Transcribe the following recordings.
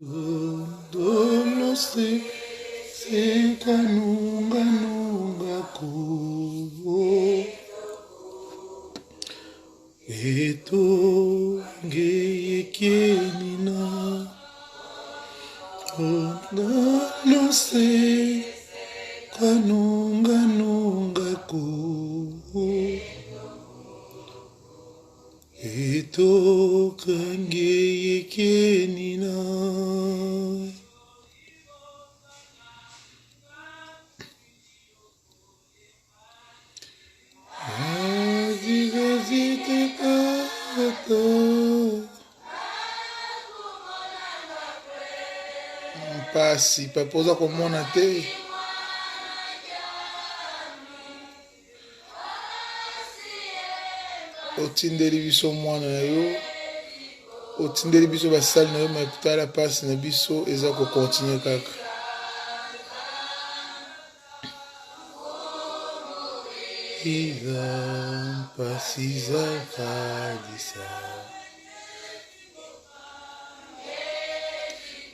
Dolo se kanunga nunga ko eto ngeyekenina dolo se kanunga nunga ko eto kangeyekenina. Pasi papoza komona te otindeli biso mwana na yo otindeli biso basali na yo makutala pasi na biso eza kokontinue kaka. Iza pasi za kadisa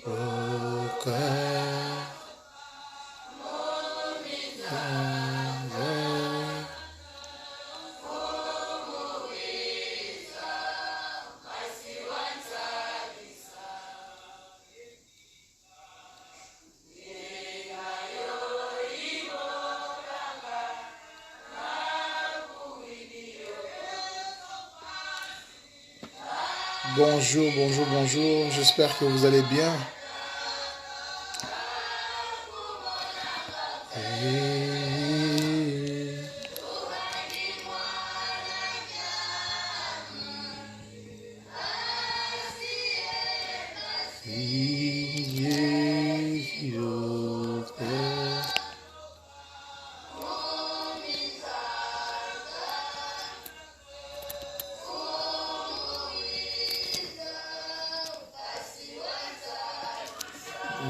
oka Bonjour, bonjour, bonjour, j'espère que vous allez bien.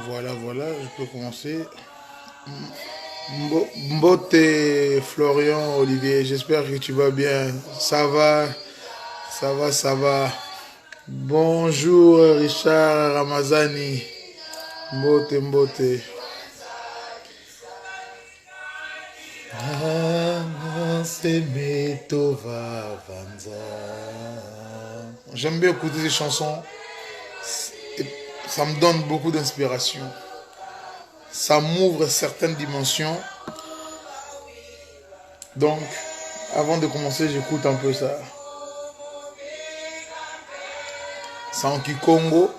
Voilà, voilà, je peux commencer. Mbote Florian Olivier, j'espère que tu vas bien. Ça va, ça va, ça va. Bonjour Richard Ramazani. Mbote, mbote. J'aime bien écouter ces chansons. Ça me donne beaucoup d'inspiration. Ça m'ouvre certaines dimensions. Donc, avant de commencer, j'écoute un peu ça. C'est en Kikongo.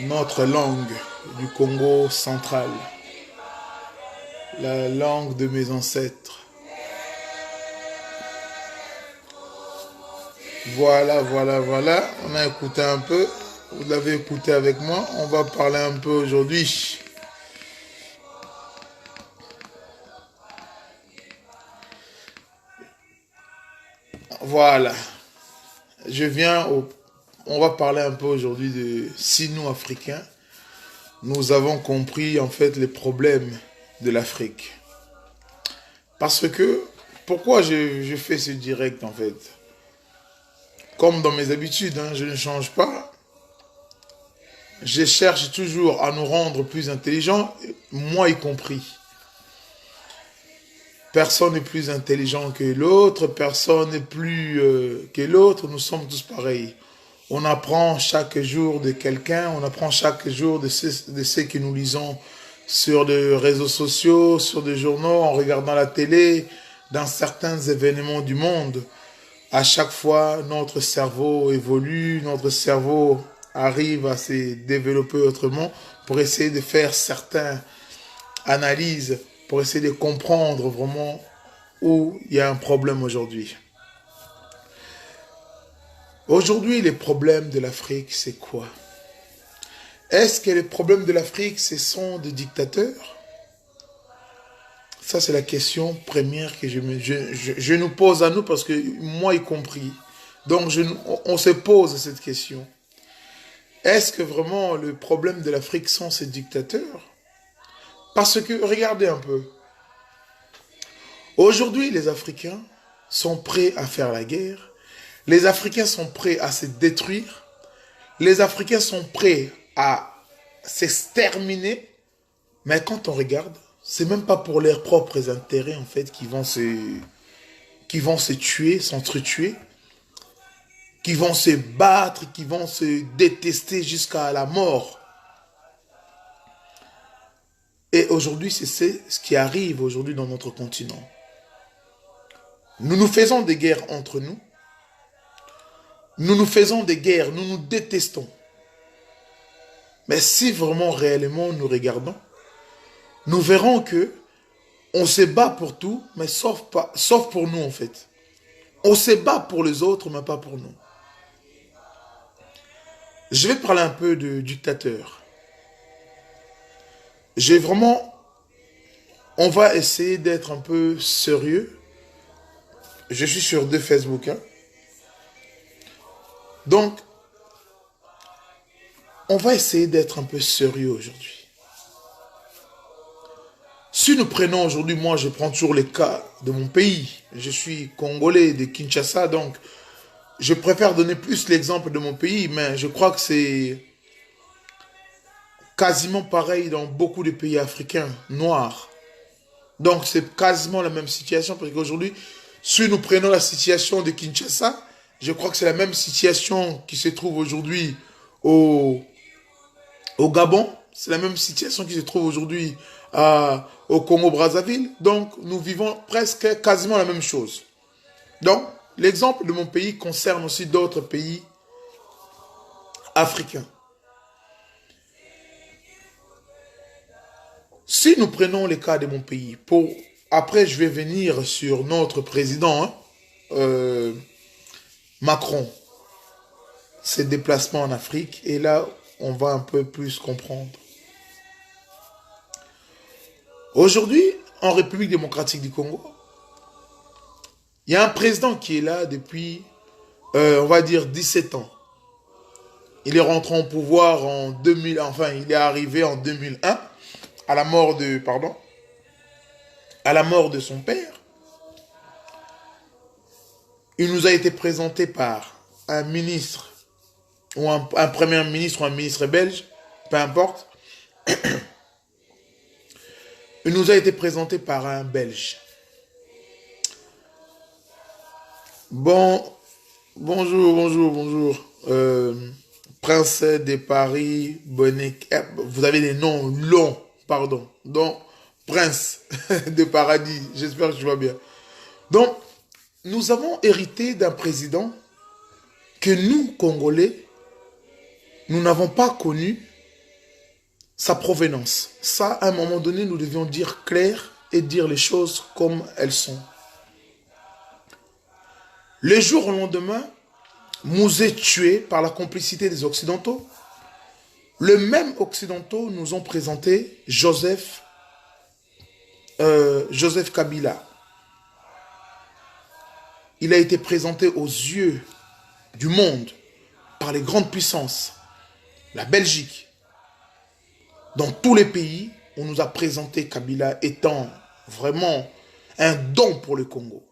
Notre langue du Congo central. La langue de mes ancêtres. Voilà, voilà, voilà. On a écouté un peu. Vous l'avez écouté avec moi. On va parler un peu aujourd'hui. Voilà. On va parler un peu aujourd'hui de si nous, Africains, nous avons compris en fait les problèmes de l'Afrique. Parce que, pourquoi je fais ce direct en fait? Comme dans mes habitudes, hein, je ne change pas. Je cherche toujours à nous rendre plus intelligents, moi y compris. Personne n'est plus intelligent que l'autre, personne n'est plus que l'autre, nous sommes tous pareils. On apprend chaque jour de quelqu'un, on apprend chaque jour de ceux que nous lisons sur les réseaux sociaux, sur des journaux, en regardant la télé, dans certains événements du monde. À chaque fois, notre cerveau évolue, notre cerveau arrive à se développer autrement pour essayer de faire certaines analyses, pour essayer de comprendre vraiment où il y a un problème aujourd'hui. Aujourd'hui, les problèmes de l'Afrique, c'est quoi? Est-ce que les problèmes de l'Afrique, ce sont des dictateurs? Ça, c'est la question première que je nous pose à nous, parce que moi y compris. Donc, on se pose cette question. Est-ce que vraiment le problème de l'Afrique sont ces dictateurs? Parce que, regardez un peu. Aujourd'hui, les Africains sont prêts à faire la guerre, Les Africains sont prêts à se détruire. Les Africains sont prêts à s'exterminer. Mais quand on regarde, c'est même pas pour leurs propres intérêts, en fait, qui vont se tuer, s'entretuer, qui vont se battre, qui vont se détester jusqu'à la mort. Et aujourd'hui, c'est ce qui arrive aujourd'hui dans notre continent. Nous nous faisons des guerres entre nous. Nous nous faisons des guerres, nous nous détestons. Mais si vraiment, réellement, nous regardons, nous verrons que on se bat pour tout, mais sauf pour nous, en fait. On se bat pour les autres, mais pas pour nous. Je vais parler un peu de dictateur. On va essayer d'être un peu sérieux. Je suis sur 2 Facebook. Donc, on va essayer d'être un peu sérieux aujourd'hui. Si nous prenons aujourd'hui, moi je prends toujours les cas de mon pays. Je suis congolais de Kinshasa, donc je préfère donner plus l'exemple de mon pays, mais je crois que c'est quasiment pareil dans beaucoup de pays africains noirs. Donc c'est quasiment la même situation, parce qu'aujourd'hui, si nous prenons la situation de Kinshasa, je crois que c'est la même situation qui se trouve aujourd'hui au Gabon. C'est la même situation qui se trouve aujourd'hui au Congo-Brazzaville. Donc, nous vivons presque quasiment la même chose. Donc, l'exemple de mon pays concerne aussi d'autres pays africains. Si nous prenons le cas de mon pays, après je vais venir sur notre président, Macron, ses déplacements en Afrique, et là, on va un peu plus comprendre. Aujourd'hui, en République démocratique du Congo, il y a un président qui est là depuis, on va dire, 17 ans. Il est rentré au pouvoir en 2000, enfin, il est arrivé en 2001, à la mort de son père. Il nous a été présenté par un ministre, ou un premier ministre, ou un ministre belge, peu importe. Il nous a été présenté par un Belge. Bonjour. Prince de Paris, Bonnet. Vous avez des noms longs, pardon. Donc, Prince de Paradis. J'espère que tu vas bien. Donc, nous avons hérité d'un président que nous, Congolais, nous n'avons pas connu sa provenance. Ça, à un moment donné, nous devions dire clair et dire les choses comme elles sont. Le jour au lendemain, nous est tué par la complicité des Occidentaux. Le même Occidentaux nous ont présenté Joseph Kabila. Il a été présenté aux yeux du monde par les grandes puissances, la Belgique. Dans tous les pays, on nous a présenté Kabila étant vraiment un don pour le Congo.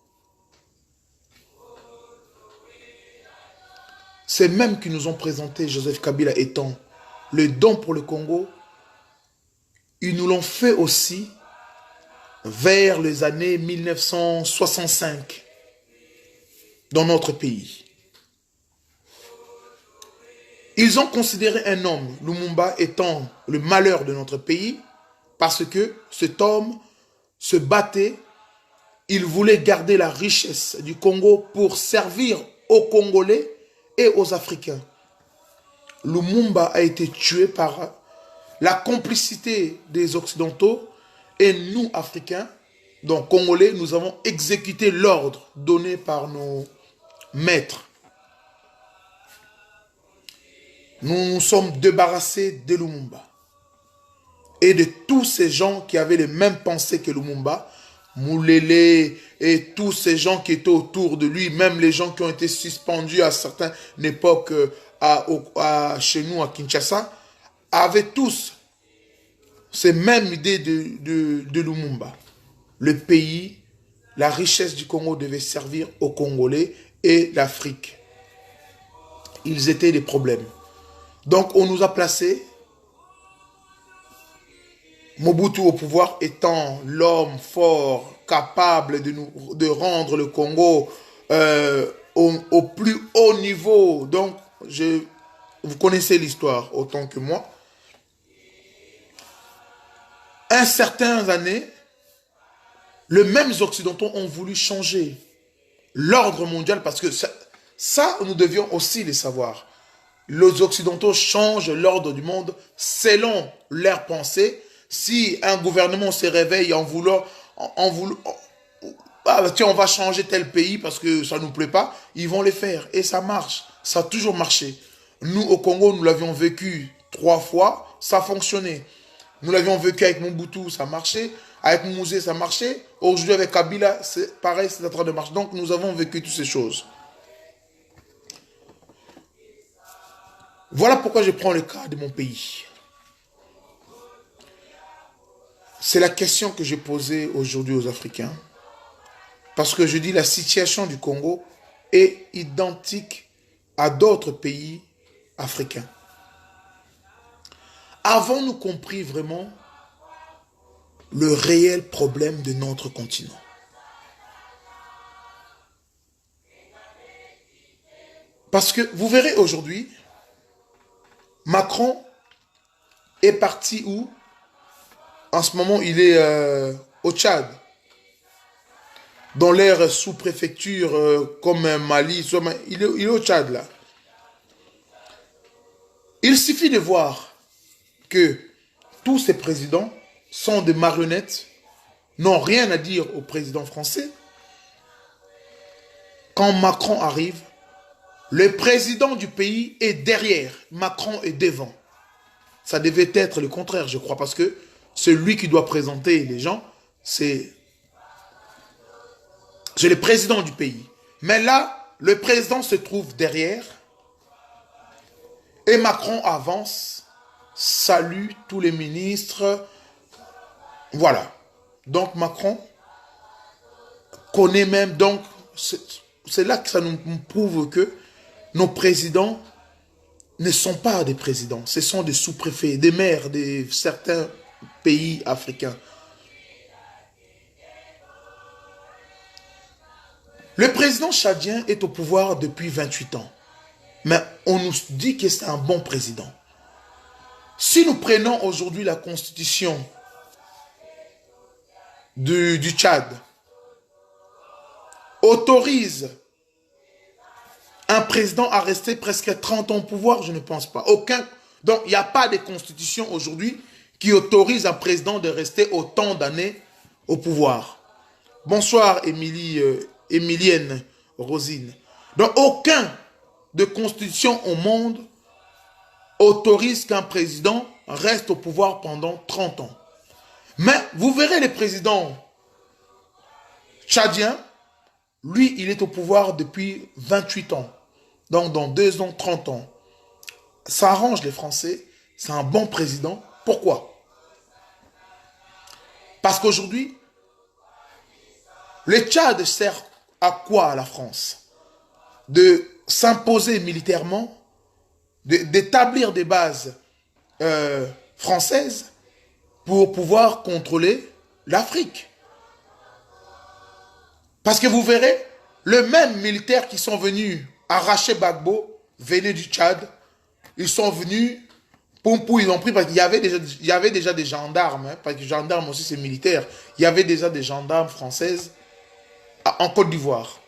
C'est même qui nous ont présenté Joseph Kabila étant le don pour le Congo. Ils nous l'ont fait aussi vers les années 1965 dans notre pays. Ils ont considéré un homme, Lumumba, étant le malheur de notre pays parce que cet homme se battait, il voulait garder la richesse du Congo pour servir aux Congolais et aux Africains. Lumumba a été tué par la complicité des Occidentaux et nous, Africains, donc Congolais, nous avons exécuté l'ordre donné par nos maîtres. Nous nous sommes débarrassés de Lumumba et de tous ces gens qui avaient les mêmes pensées que Lumumba, Moulele et tous ces gens qui étaient autour de lui, même les gens qui ont été suspendus à certaines époques chez nous à Kinshasa, avaient tous ces mêmes idées de Lumumba. Le pays, la richesse du Congo devait servir aux Congolais et l'Afrique. ils étaient des problèmes. Donc on nous a placés, Mobutu au pouvoir étant l'homme fort, capable de rendre le Congo au plus haut niveau. Donc, vous connaissez l'histoire autant que moi. Un certain années, les mêmes Occidentaux ont voulu changer l'ordre mondial parce que ça, nous devions aussi le savoir. Les Occidentaux changent l'ordre du monde selon leur pensée. Si un gouvernement se réveille en voulant, tiens, on va changer tel pays parce que ça ne nous plaît pas, ils vont le faire. Et ça marche. Ça a toujours marché. Nous, au Congo, nous l'avions vécu 3 fois, ça a fonctionné. Nous l'avions vécu avec Mobutu, ça marchait. Avec Mouzé, ça marchait. Aujourd'hui, avec Kabila, c'est pareil, c'est en train de marcher. Donc, nous avons vécu toutes ces choses. Voilà pourquoi je prends le cas de mon pays. C'est la question que j'ai posée aujourd'hui aux Africains. Parce que je dis la situation du Congo est identique à d'autres pays africains. Avons-nous compris vraiment le réel problème de notre continent? Parce que vous verrez aujourd'hui, Macron est parti où? En ce moment, il est au Tchad. Dans l'aire sous-préfecture comme Mali, il est au Tchad là. Il suffit de voir que tous ces présidents sont des marionnettes, n'ont rien à dire au président français. Quand Macron arrive, le président du pays est derrière, Macron est devant. Ça devait être le contraire, je crois, parce que celui qui doit présenter les gens, c'est le président du pays. Mais là, le président se trouve derrière et Macron avance, salue tous les ministres. Voilà. Donc Macron connaît même, donc c'est là que ça nous prouve que nos présidents ne sont pas des présidents, ce sont des sous-préfets, des maires de certains pays africains. Le président tchadien est au pouvoir depuis 28 ans. Mais on nous dit que c'est un bon président. Si nous prenons aujourd'hui la constitution du Tchad, autorise un président à rester presque 30 ans au pouvoir, je ne pense pas. Donc, il n'y a pas de constitution aujourd'hui qui autorise un président de rester autant d'années au pouvoir. Bonsoir, Émilienne Rosine. Donc, aucun de constitution au monde autorise qu'un président reste au pouvoir pendant 30 ans. Mais vous verrez les présidents tchadiens, lui, il est au pouvoir depuis 28 ans. Donc, dans 2 ans, 30 ans. Ça arrange les Français. C'est un bon président. Pourquoi? Parce qu'aujourd'hui, le Tchad sert à quoi à la France? De s'imposer militairement, d'établir des bases françaises pour pouvoir contrôler l'Afrique. Parce que vous verrez, les mêmes militaires qui sont venus arracher Gbagbo venaient du Tchad. Ils sont venus, Pompou, ils ont pris, parce qu'il y avait déjà des gendarmes, hein, parce que les gendarmes aussi c'est militaire. Il y avait déjà des gendarmes françaises en Côte d'Ivoire.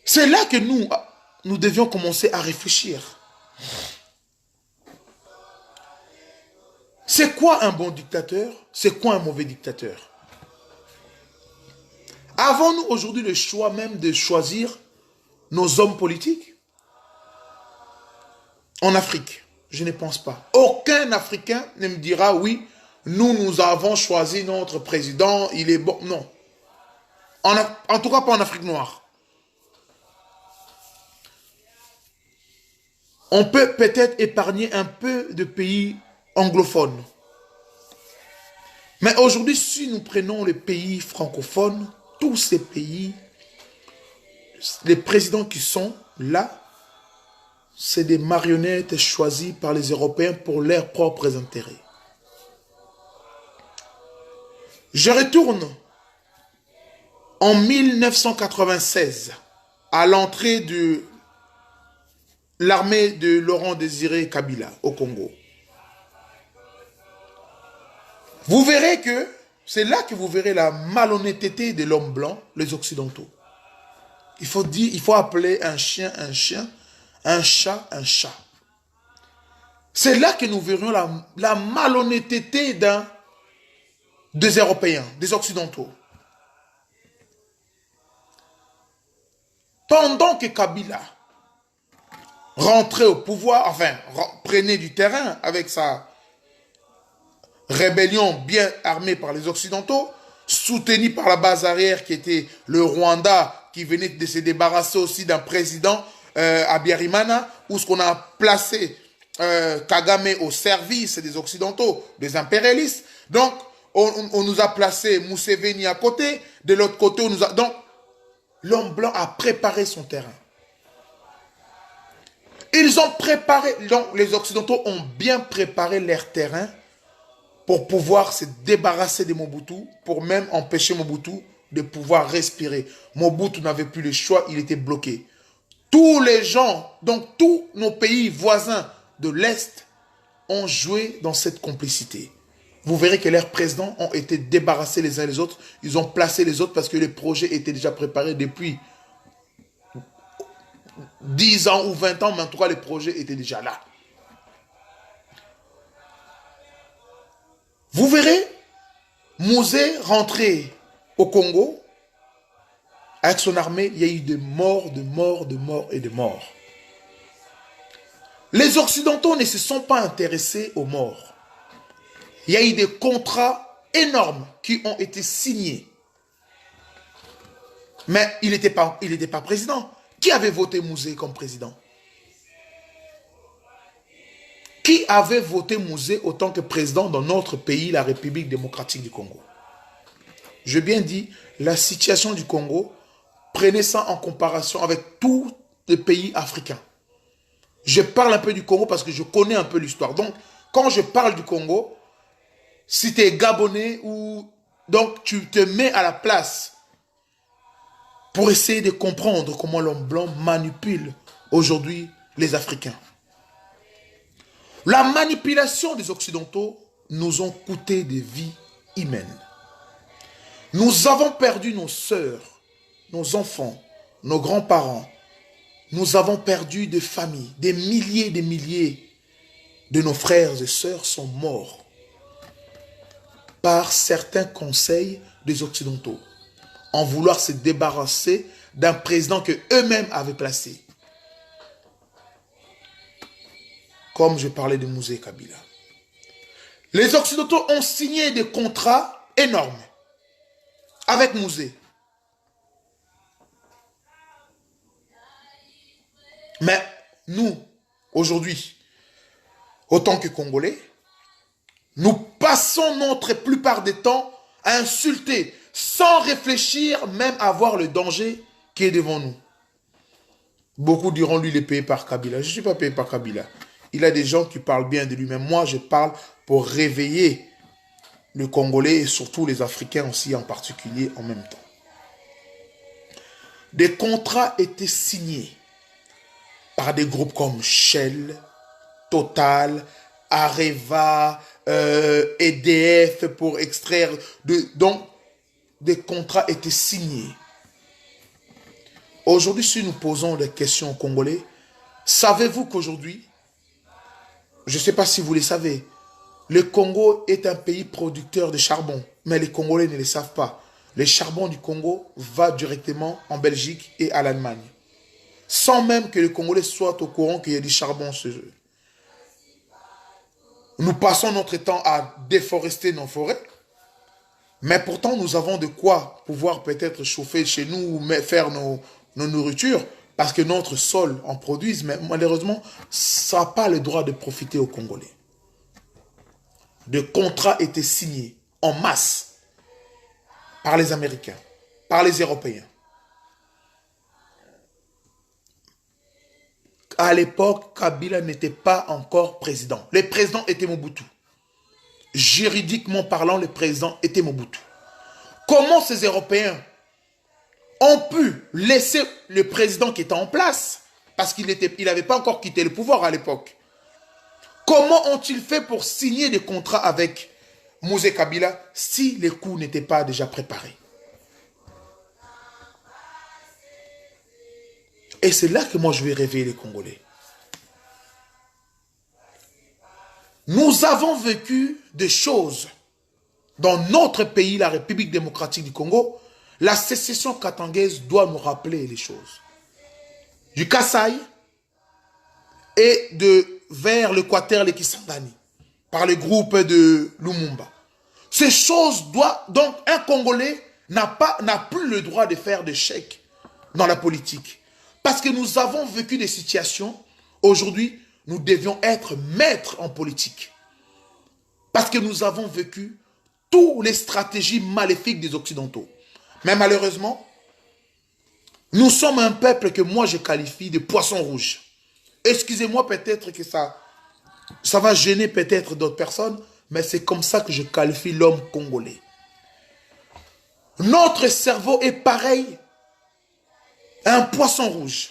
C'est là que nous devions commencer à réfléchir. C'est quoi un bon dictateur? C'est quoi un mauvais dictateur? Avons-nous aujourd'hui le choix même de choisir nos hommes politiques? En Afrique, je ne pense pas. Aucun Africain ne me dira, oui, nous avons choisi notre président, il est bon. Non. En tout cas, pas en Afrique noire. On peut peut-être épargner un peu de pays anglophones. Mais aujourd'hui, si nous prenons les pays francophones, tous ces pays, les présidents qui sont là, c'est des marionnettes choisies par les Européens pour leurs propres intérêts. Je retourne en 1996 à l'entrée de l'armée de Laurent Désiré Kabila au Congo. Vous verrez que c'est là que vous verrez la malhonnêteté de l'homme blanc, les Occidentaux. Il faut appeler un chien, un chat. C'est là que nous verrons la malhonnêteté des Européens, des Occidentaux. Pendant que Kabila rentrait au pouvoir, enfin, prenait du terrain avec sa rébellion bien armée par les Occidentaux, soutenue par la base arrière qui était le Rwanda, qui venait de se débarrasser aussi d'un président à Biarimana, où ce qu'on a placé Kagame au service des Occidentaux, des impérialistes. Donc, on nous a placé Museveni à côté, de l'autre côté, on nous a... Donc, l'homme blanc a préparé son terrain. Ils ont préparé, donc les Occidentaux ont bien préparé leur terrain pour pouvoir se débarrasser de Mobutu, pour même empêcher Mobutu de pouvoir respirer. Mobutu n'avait plus le choix, il était bloqué. Tous les gens, donc tous nos pays voisins de l'Est ont joué dans cette complicité. Vous verrez que leurs présidents ont été débarrassés les uns les autres. Ils ont placé les autres parce que les projets étaient déjà préparés depuis 10 ans ou 20 ans, mais en tout cas les projets étaient déjà là. Vous verrez, Mouzé rentré au Congo, avec son armée, il y a eu des morts, de morts. Les Occidentaux ne se sont pas intéressés aux morts. Il y a eu des contrats énormes qui ont été signés. Mais il n'était pas président. Qui avait voté Mouzé comme président? Qui avait voté Mouzé autant que président dans notre pays, la République démocratique du Congo? Je bien dis, la situation du Congo, prenez ça en comparaison avec tous les pays africains. Je parle un peu du Congo parce que je connais un peu l'histoire. Donc, quand je parle du Congo, si tu es Gabonais ou... Donc, tu te mets à la place pour essayer de comprendre comment l'homme blanc manipule aujourd'hui les Africains. La manipulation des Occidentaux nous ont coûté des vies humaines. Nous avons perdu nos sœurs, nos enfants, nos grands-parents. Nous avons perdu des familles. Des milliers de nos frères et sœurs sont morts par certains conseils des Occidentaux, en vouloir se débarrasser d'un président que eux-mêmes avaient placé. Comme je parlais de Mouzé Kabila. Les Occidentaux ont signé des contrats énormes avec Mouzé. Mais nous, aujourd'hui, autant que Congolais, nous passons notre plupart des temps à insulter, sans réfléchir, même à voir le danger qui est devant nous. Beaucoup diront, lui, il est payé par Kabila. Je ne suis pas payé par Kabila. Il a des gens qui parlent bien de lui, mais moi, je parle pour réveiller le Congolais et surtout les Africains aussi en particulier en même temps. Des contrats étaient signés par des groupes comme Shell, Total, Areva, EDF pour extraire... Donc, des contrats étaient signés. Aujourd'hui, si nous posons des questions aux Congolais, savez-vous qu'aujourd'hui, je ne sais pas si vous le savez, le Congo est un pays producteur de charbon, mais les Congolais ne le savent pas. Le charbon du Congo va directement en Belgique et à l'Allemagne, sans même que les Congolais soient au courant qu'il y a du charbon chez eux. Nous passons notre temps à déforester nos forêts, mais pourtant nous avons de quoi pouvoir peut-être chauffer chez nous ou faire nos nourritures, parce que notre sol en produise, mais malheureusement, ça n'a pas le droit de profiter aux Congolais. Des contrats étaient signés en masse par les Américains, par les Européens. À l'époque, Kabila n'était pas encore président. Le président était Mobutu. Juridiquement parlant, le président était Mobutu. Comment ces Européens ont pu laisser le président qui était en place, parce qu'il n'avait pas encore quitté le pouvoir à l'époque. Comment ont-ils fait pour signer des contrats avec Mosé Kabila si les coups n'étaient pas déjà préparés? Et c'est là que moi je vais réveiller les Congolais. Nous avons vécu des choses dans notre pays, la République démocratique du Congo. La sécession katangaise doit nous rappeler les choses. Du Kasaï et vers l'Équateur, les Kisangani, par le groupe de Lumumba. Ces choses doivent... Donc, un Congolais n'a plus le droit de faire des chèques dans la politique. Parce que nous avons vécu des situations, aujourd'hui, nous devions être maîtres en politique. Parce que nous avons vécu toutes les stratégies maléfiques des Occidentaux. Mais malheureusement, nous sommes un peuple que moi je qualifie de poisson rouge. Excusez-moi peut-être que ça va gêner peut-être d'autres personnes, mais c'est comme ça que je qualifie l'homme congolais. Notre cerveau est pareil à un poisson rouge.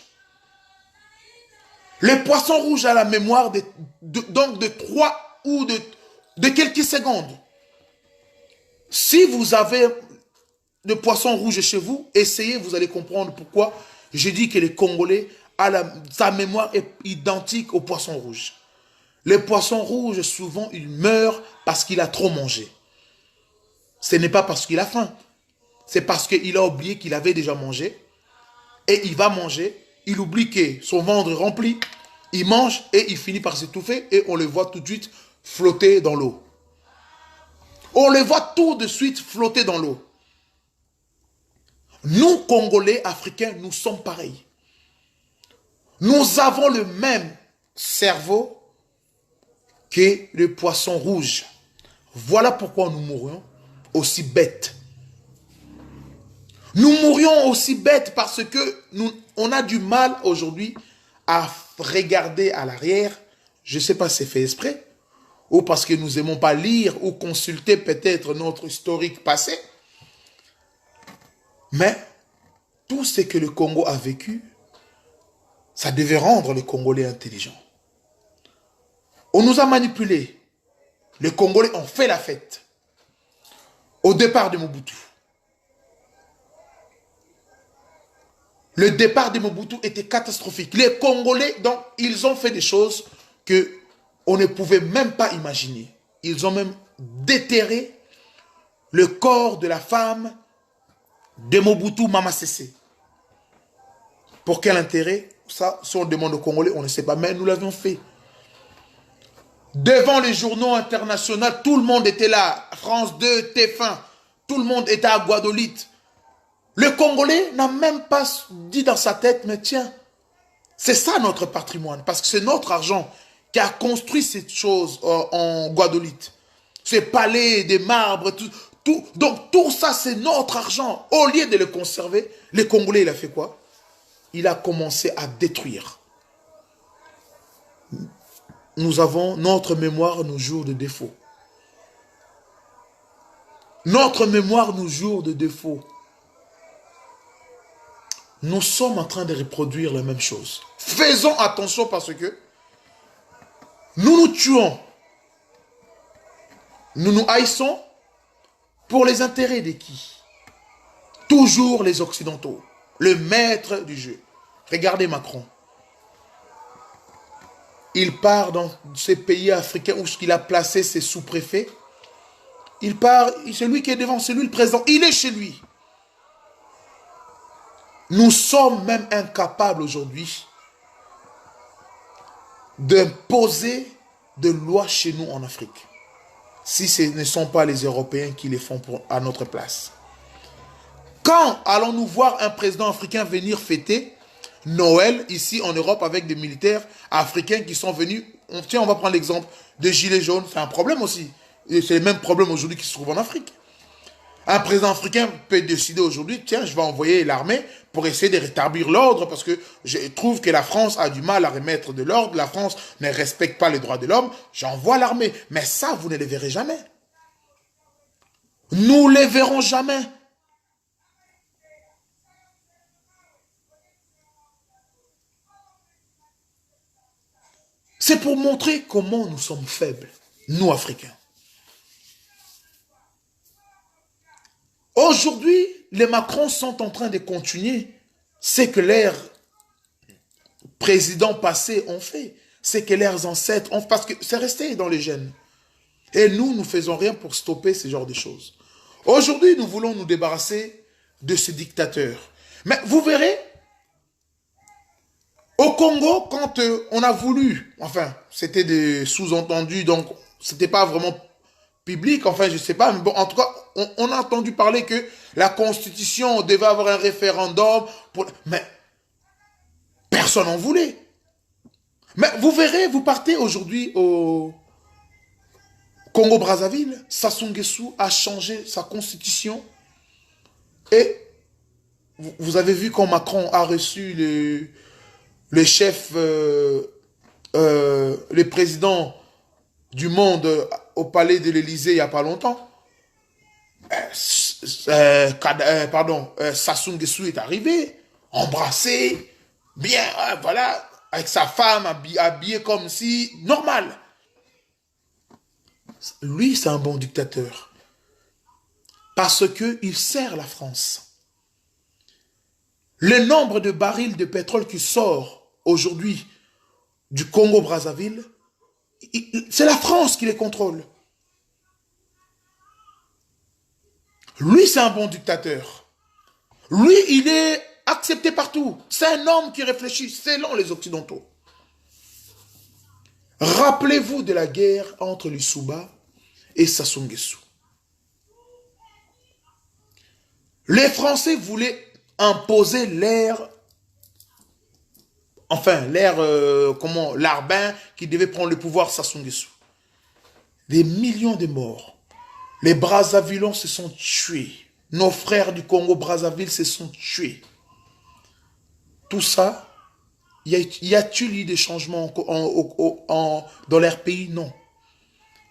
Le poisson rouge a la mémoire donc de 3 ou de quelques secondes. Si vous avez de poisson rouge chez vous, essayez, vous allez comprendre pourquoi je dis que les Congolais, sa mémoire est identique au poisson rouge. Le poisson rouge, souvent, il meurt parce qu'il a trop mangé. Ce n'est pas parce qu'il a faim. C'est parce qu'il a oublié qu'il avait déjà mangé. Et il va manger, il oublie que son ventre est rempli, il mange et il finit par s'étouffer et on le voit tout de suite flotter dans l'eau. On le voit tout de suite flotter dans l'eau. Nous, Congolais, Africains, nous sommes pareils. Nous avons le même cerveau que le poisson rouge. Voilà pourquoi nous mourrions aussi bêtes. Nous mourrions aussi bêtes parce que on a du mal aujourd'hui à regarder à l'arrière. Je ne sais pas si c'est fait exprès, ou parce que nous n'aimons pas lire ou consulter peut-être notre historique passé. Mais tout ce que le Congo a vécu, ça devait rendre les Congolais intelligents. On nous a manipulés. Les Congolais ont fait la fête. Au départ de Mobutu. Le départ de Mobutu était catastrophique. Les Congolais, donc, ils ont fait des choses qu'on ne pouvait même pas imaginer. Ils ont même déterré le corps de la femme de Mobutu Mama Sese. Pour quel intérêt? Ça, si on demande aux Congolais, on ne sait pas. Mais nous l'avions fait. Devant les journaux internationaux, tout le monde était là. France 2, TF1, tout le monde était à Guadolite. Le Congolais n'a même pas dit dans sa tête, mais tiens, c'est ça notre patrimoine, parce que c'est notre argent qui a construit cette chose en Guadolite. Ces palais, des marbres, tout. Donc tout ça, c'est notre argent. Au lieu de le conserver, le Congolais, il a fait quoi? Il a commencé à détruire. Notre mémoire nous joue de défaut. Notre mémoire nous joue de défaut. Nous sommes en train de reproduire la même chose. Faisons attention parce que nous nous tuons. Nous nous haïssons pour les intérêts de qui? Toujours les Occidentaux. Le maître du jeu. Regardez Macron. Il part dans ces pays africains où il a placé ses sous-préfets. Il part, c'est lui qui est devant, c'est lui le président. Il est chez lui. Nous sommes même incapables aujourd'hui d'imposer de lois chez nous en Afrique. Si ce ne sont pas les Européens qui les font à notre place. Quand allons-nous voir un président africain venir fêter Noël ici en Europe avec des militaires africains qui sont venus? Tiens, on va prendre l'exemple des Gilets jaunes. C'est un problème aussi. Et c'est le même problème aujourd'hui qui se trouve en Afrique. Un président africain peut décider aujourd'hui, tiens, je vais envoyer l'armée pour essayer de rétablir l'ordre parce que je trouve que la France a du mal à remettre de l'ordre, la France ne respecte pas les droits de l'homme, j'envoie l'armée. Mais ça, vous ne le verrez jamais. Nous ne les verrons jamais. C'est pour montrer comment nous sommes faibles, nous Africains. Aujourd'hui, les Macron sont en train de continuer ce que leurs présidents passés ont fait, ce que leurs ancêtres ont fait, parce que c'est resté dans les gènes. Et nous, nous ne faisons rien pour stopper ce genre de choses. Aujourd'hui, nous voulons nous débarrasser de ce dictateur. Mais vous verrez, au Congo, quand on a voulu, enfin, c'était des sous-entendus, donc c'était pas vraiment public, enfin, je sais pas, mais bon, en tout cas, on a entendu parler que la Constitution devait avoir un référendum, mais personne n'en voulait. Mais vous verrez, vous partez aujourd'hui au Congo-Brazzaville, Sassou Nguesso a changé sa Constitution et vous avez vu quand Macron a reçu le chef, le président du monde au palais de l'Élysée il n'y a pas longtemps. Sassou Nguesso est arrivé, embrassé, bien, voilà, avec sa femme habillée comme si, normal. Lui, c'est un bon dictateur. Parce qu'il sert la France. Le nombre de barils de pétrole qui sort aujourd'hui du Congo-Brazzaville, c'est la France qui les contrôle. Lui, c'est un bon dictateur. Lui, il est accepté partout. C'est un homme qui réfléchit selon les Occidentaux. Rappelez-vous de la guerre entre les Souba et Sassou Nguesso. Les Français voulaient imposer l'ère, l'Arbin qui devait prendre le pouvoir, Sassou Nguesso. Des millions de morts. Les Brazzavillons se sont tués. Nos frères du Congo-Brazzaville se sont tués. Tout ça, y a-t-il eu des changements dans leur pays? Non.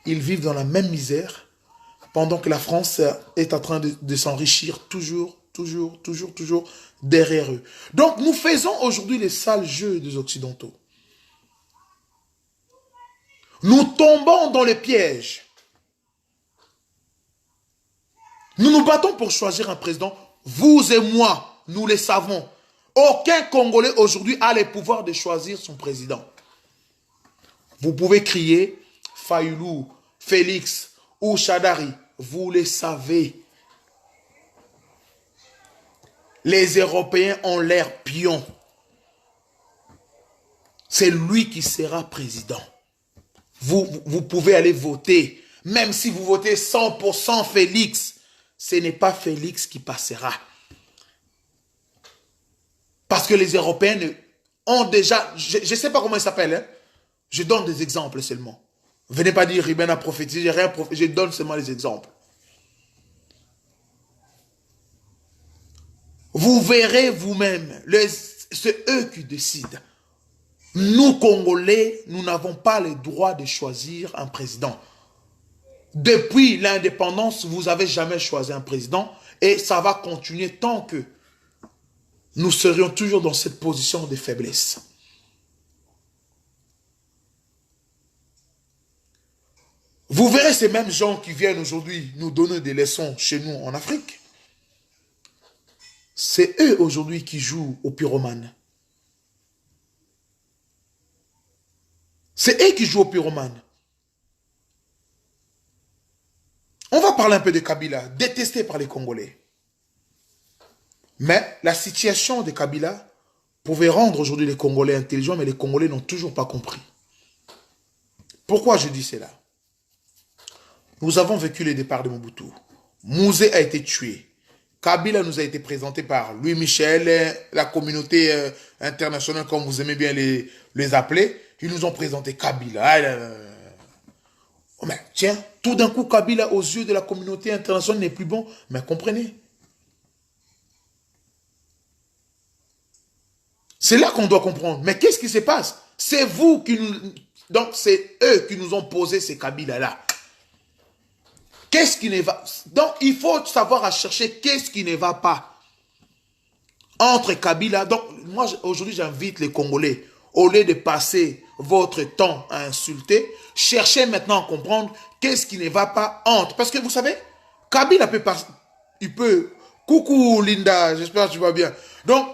Ils vivent dans la même misère pendant que la France est en train de s'enrichir toujours derrière eux. Donc nous faisons aujourd'hui les sales jeux des Occidentaux. Nous tombons dans les pièges. Nous nous battons pour choisir un président. Vous et moi, nous le savons. Aucun Congolais aujourd'hui a le pouvoir de choisir son président. Vous pouvez crier Fayoulou, Félix ou Chadari. Vous le savez. Les Européens ont l'air pions. C'est lui qui sera président. Vous pouvez aller voter. Même si vous votez 100% Félix, ce n'est pas Félix qui passera. Parce que les Européens ont déjà... Je ne sais pas comment il s'appelle. Hein? Je donne des exemples seulement. Venez pas dire Ruben a prophétisé, je donne seulement les exemples. Vous verrez vous-même, c'est eux qui décident. Nous, Congolais, nous n'avons pas le droit de choisir un président. Depuis l'indépendance, vous n'avez jamais choisi un président et ça va continuer tant que nous serions toujours dans cette position de faiblesse. Vous verrez ces mêmes gens qui viennent aujourd'hui nous donner des leçons chez nous en Afrique. C'est eux aujourd'hui qui jouent aux pyromanes. C'est eux qui jouent aux pyromanes. On va parler un peu de Kabila, détesté par les Congolais. Mais la situation de Kabila pouvait rendre aujourd'hui les Congolais intelligents, mais les Congolais n'ont toujours pas compris. Pourquoi je dis cela? Nous avons vécu le départ de Mobutu. Mouzé a été tué. Kabila nous a été présenté par Louis Michel, la communauté internationale, comme vous aimez bien les appeler. Ils nous ont présenté Kabila. Oh, mais tiens, tout d'un coup, Kabila, aux yeux de la communauté internationale, n'est plus bon. Mais comprenez. C'est là qu'on doit comprendre. Mais qu'est-ce qui se passe? C'est vous qui nous... Donc, c'est eux qui nous ont posé ces Kabila-là. Qu'est-ce qui ne va... Donc, il faut savoir à chercher qu'est-ce qui ne va pas entre Kabila. Donc, moi, aujourd'hui, j'invite les Congolais, au lieu de passer votre temps à insulter, cherchez maintenant à comprendre qu'est-ce qui ne va pas entre. Parce que vous savez, Kabila peut pas... Il peut... Coucou Linda, j'espère que tu vas bien. Donc,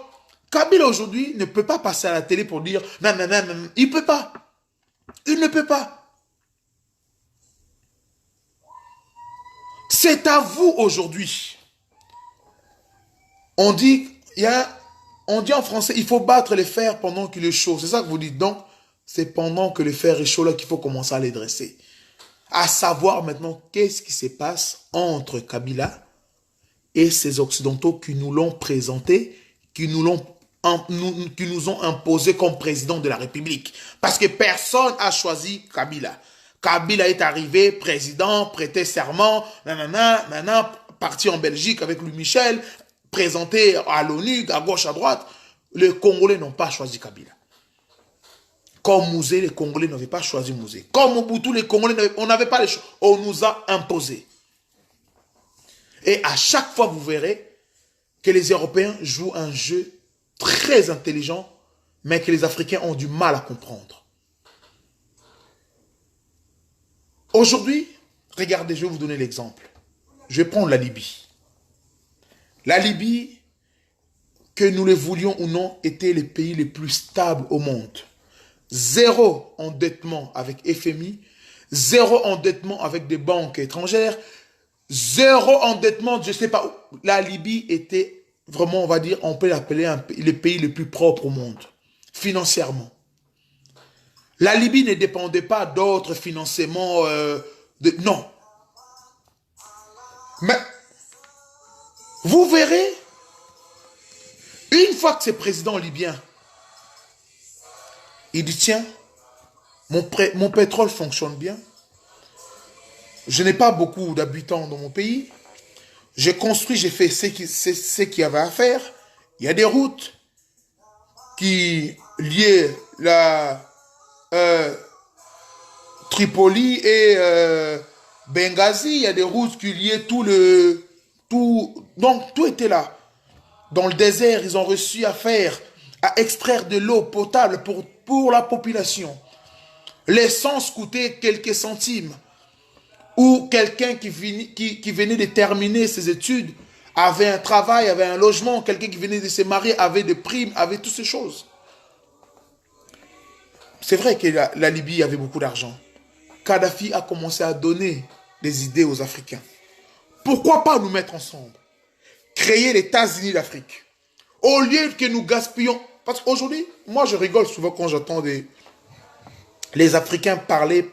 Kabila aujourd'hui ne peut pas passer à la télé pour dire non, non, non, non. Il ne peut pas. Il ne peut pas. C'est à vous aujourd'hui. On dit, on dit en français, il faut battre les fers pendant qu'il est chaud. C'est ça que vous dites. Donc, c'est pendant que le fer est chaud là qu'il faut commencer à les dresser. À savoir maintenant qu'est-ce qui se passe entre Kabila et ces Occidentaux qui nous l'ont présenté, qui nous ont imposé comme président de la République. Parce que personne n'a choisi Kabila. Kabila est arrivé, président, prêté serment, nanana, parti en Belgique avec Louis Michel, présenté à l'ONU, à gauche, à droite. Les Congolais n'ont pas choisi Kabila. Comme Mouzé, les Congolais n'avaient pas choisi Mouzé. Comme Mobutu, les Congolais, on n'avait pas les choix. On nous a imposé. Et à chaque fois, vous verrez que les Européens jouent un jeu très intelligent, mais que les Africains ont du mal à comprendre. Aujourd'hui, regardez, je vais vous donner l'exemple. Je vais prendre la Libye. La Libye, que nous le voulions ou non, était le pays le plus stable au monde. Zéro endettement avec FMI, zéro endettement avec des banques étrangères, zéro endettement, je ne sais pas où. La Libye était vraiment, on va dire, on peut l'appeler le pays le plus propre au monde, financièrement. La Libye ne dépendait pas d'autres financements, non. Mais, vous verrez, une fois que ce président libyen, il dit, tiens, mon pétrole fonctionne bien, je n'ai pas beaucoup d'habitants dans mon pays, j'ai construit, j'ai fait ce qu'il y avait à faire, il y a des routes qui liaient la Tripoli et Benghazi, il y a des routes qui liaient donc tout était là. Dans le désert, ils ont réussi à extraire de l'eau potable pour la population. L'essence coûtait quelques centimes. Ou quelqu'un qui venait de terminer ses études avait un travail, avait un logement, quelqu'un qui venait de se marier avait des primes, avait toutes ces choses. C'est vrai que la Libye avait beaucoup d'argent. Kadhafi a commencé à donner des idées aux Africains. Pourquoi pas nous mettre ensemble? Créer les États-Unis d'Afrique. Au lieu que nous gaspillons. Parce qu'aujourd'hui, moi je rigole souvent quand j'entends les Africains parler.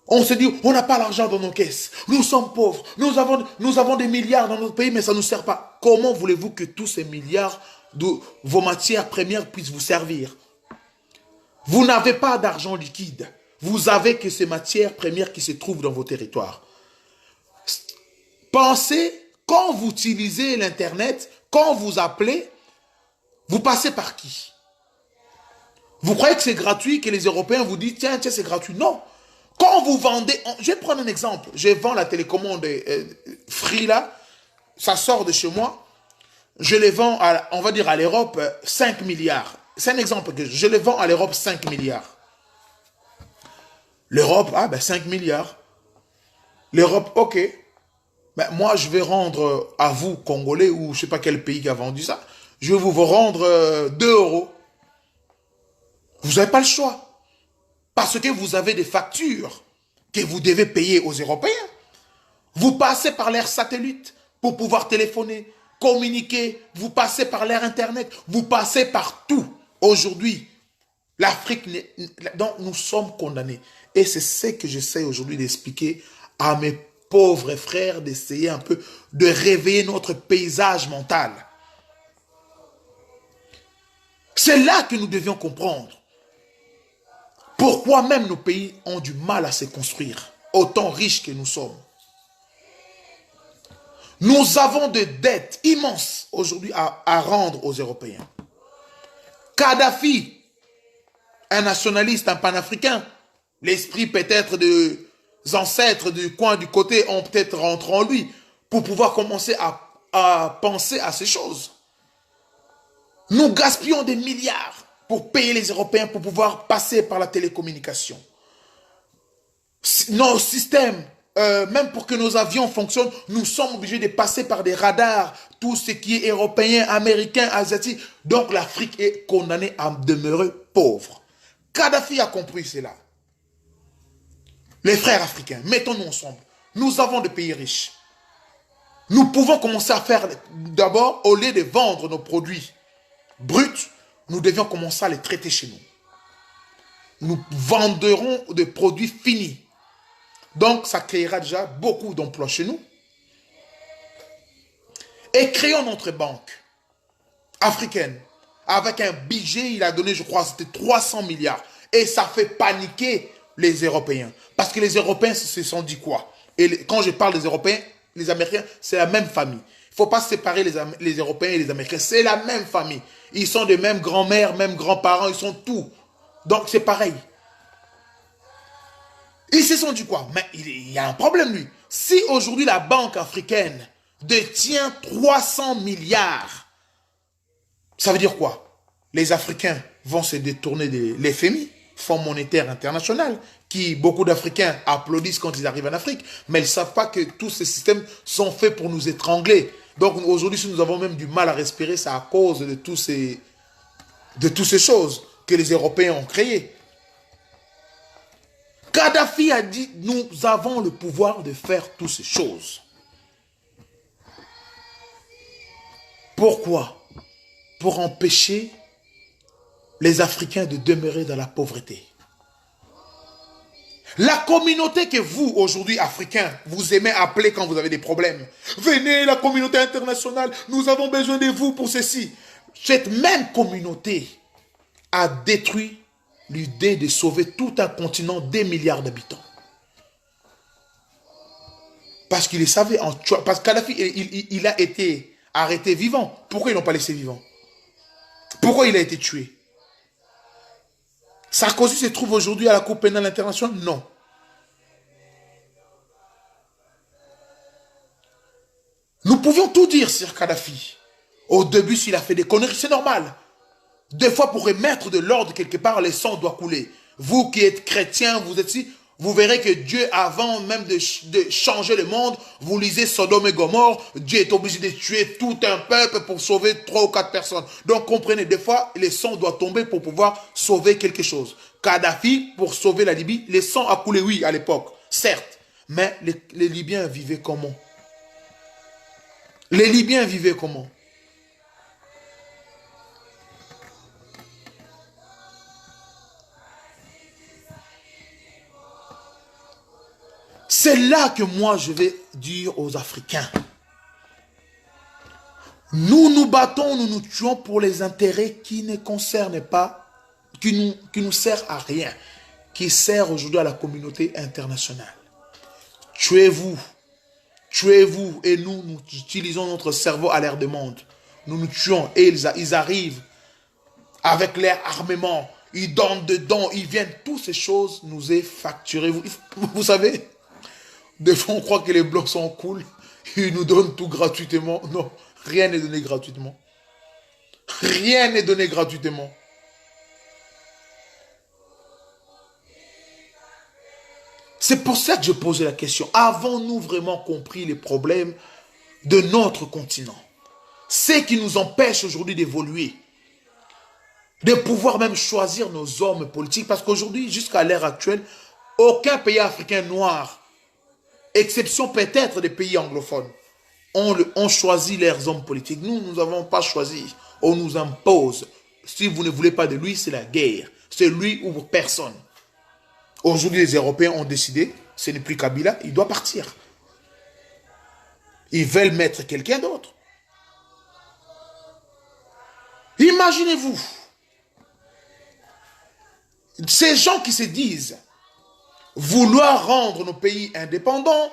On se dit, on n'a pas l'argent dans nos caisses. Nous sommes pauvres. Nous avons des milliards dans notre pays, mais ça ne nous sert pas. Comment voulez-vous que tous ces milliards de vos matières premières puissent vous servir? Vous n'avez pas d'argent liquide. Vous avez que ces matières premières qui se trouvent dans vos territoires. Pensez, quand vous utilisez l'Internet, quand vous appelez, vous passez par qui? Vous croyez que c'est gratuit, que les Européens vous disent, tiens, c'est gratuit? Non. Quand vous vendez, je vais prendre un exemple. Je vends la télécommande Free là, ça sort de chez moi. Je les vends, on va dire à l'Europe, 5 milliards. C'est un exemple que je les vends à l'Europe 5 milliards. L'Europe, 5 milliards. L'Europe, ok. Mais moi, je vais rendre à vous, Congolais, ou je ne sais pas quel pays qui a vendu ça, je vais vous rendre 2 euros. Vous n'avez pas le choix. Parce que vous avez des factures que vous devez payer aux Européens. Vous passez par l'air satellite pour pouvoir téléphoner, communiquer. Vous passez par l'air Internet. Vous passez par tout. Aujourd'hui, l'Afrique, donc nous sommes condamnés. Et c'est ce que j'essaie aujourd'hui d'expliquer à mes pauvres frères, d'essayer un peu de réveiller notre paysage mental. C'est là que nous devions comprendre. Pourquoi même nos pays ont du mal à se construire, autant riches que nous sommes? Nous avons des dettes immenses aujourd'hui à rendre aux Européens. Kadhafi, un nationaliste, un panafricain, l'esprit peut-être des ancêtres du coin du côté ont peut-être rentré en lui pour pouvoir commencer à penser à ces choses. Nous gaspillons des milliards pour payer les Européens pour pouvoir passer par la télécommunication. Nos systèmes, même pour que nos avions fonctionnent, nous sommes obligés de passer par des radars, tout ce qui est européen, américain, asiatique. Donc l'Afrique est condamnée à demeurer pauvre. Kadhafi a compris cela. Les frères africains, mettons-nous ensemble. Nous avons des pays riches. Nous pouvons commencer à faire, d'abord, au lieu de vendre nos produits bruts, nous devions commencer à les traiter chez nous. Nous vendrons des produits finis. Donc, ça créera déjà beaucoup d'emplois chez nous. Et créons notre banque africaine. Avec un budget, il a donné, je crois, c'était 300 milliards. Et ça fait paniquer les Européens. Parce que les Européens se sont dit quoi? Et quand je parle des Européens, les Américains, c'est la même famille. Il ne faut pas séparer les Européens et les Américains. C'est la même famille. Ils sont de même grand-mère, même grands-parents, ils sont tout. Donc, c'est pareil. Ils se sont dit quoi? Mais il y a un problème, lui. Si aujourd'hui la banque africaine détient 300 milliards, ça veut dire quoi? Les Africains vont se détourner de l'FMI, Fonds monétaire international, qui beaucoup d'Africains applaudissent quand ils arrivent en Afrique, mais ils ne savent pas que tous ces systèmes sont faits pour nous étrangler. Donc aujourd'hui, si nous avons même du mal à respirer, c'est à cause de toutes ces choses que les Européens ont créées. Kadhafi a dit, nous avons le pouvoir de faire toutes ces choses. Pourquoi? Pour empêcher les Africains de demeurer dans la pauvreté. La communauté que vous, aujourd'hui, Africains, vous aimez appeler quand vous avez des problèmes. Venez, la communauté internationale, nous avons besoin de vous pour ceci. Cette même communauté a détruit l'idée de sauver tout un continent des milliards d'habitants. Parce qu'il savait, parce que Kadhafi, il a été arrêté vivant. Pourquoi ils n'ont pas laissé vivant? Pourquoi il a été tué? Sarkozy se trouve aujourd'hui à la Cour pénale internationale? Non. Nous pouvions tout dire sur Kadhafi. Au début, s'il a fait des conneries, c'est normal. Des fois, pour remettre de l'ordre quelque part, le sang doit couler. Vous qui êtes chrétiens, vous êtes ici, vous verrez que Dieu, avant même de changer le monde, vous lisez Sodome et Gomorrhe, Dieu est obligé de tuer tout un peuple pour sauver 3 ou 4 personnes. Donc comprenez, des fois, le sang doit tomber pour pouvoir sauver quelque chose. Kadhafi, pour sauver la Libye, le sang a coulé, oui, à l'époque, certes. Mais les Libyens vivaient comment? Les Libyens vivaient comment? C'est là que moi je vais dire aux Africains. Nous nous battons, nous nous tuons pour les intérêts qui ne concernent pas, qui nous servent à rien, qui servent aujourd'hui à la communauté internationale. Tuez-vous, tuez-vous, et nous utilisons notre cerveau à l'air de monde. Nous nous tuons et ils arrivent avec leur armement, ils donnent dedans, ils viennent, toutes ces choses nous est facturées. Vous savez, des fois, on croit que les blancs sont cool. Ils nous donnent tout gratuitement. Non, rien n'est donné gratuitement. Rien n'est donné gratuitement. C'est pour ça que je posais la question. Avons-nous vraiment compris les problèmes de notre continent? Ce qui nous empêche aujourd'hui d'évoluer. De pouvoir même choisir nos hommes politiques. Parce qu'aujourd'hui, jusqu'à l'ère actuelle, aucun pays africain noir, exception peut-être des pays anglophones, ont choisi leurs hommes politiques. Nous, nous n'avons pas choisi. On nous impose. Si vous ne voulez pas de lui, c'est la guerre. C'est lui ou personne. Aujourd'hui, les Européens ont décidé, ce n'est plus Kabila, il doit partir. Ils veulent mettre quelqu'un d'autre. Imaginez-vous. Ces gens qui se disent vouloir rendre nos pays indépendants,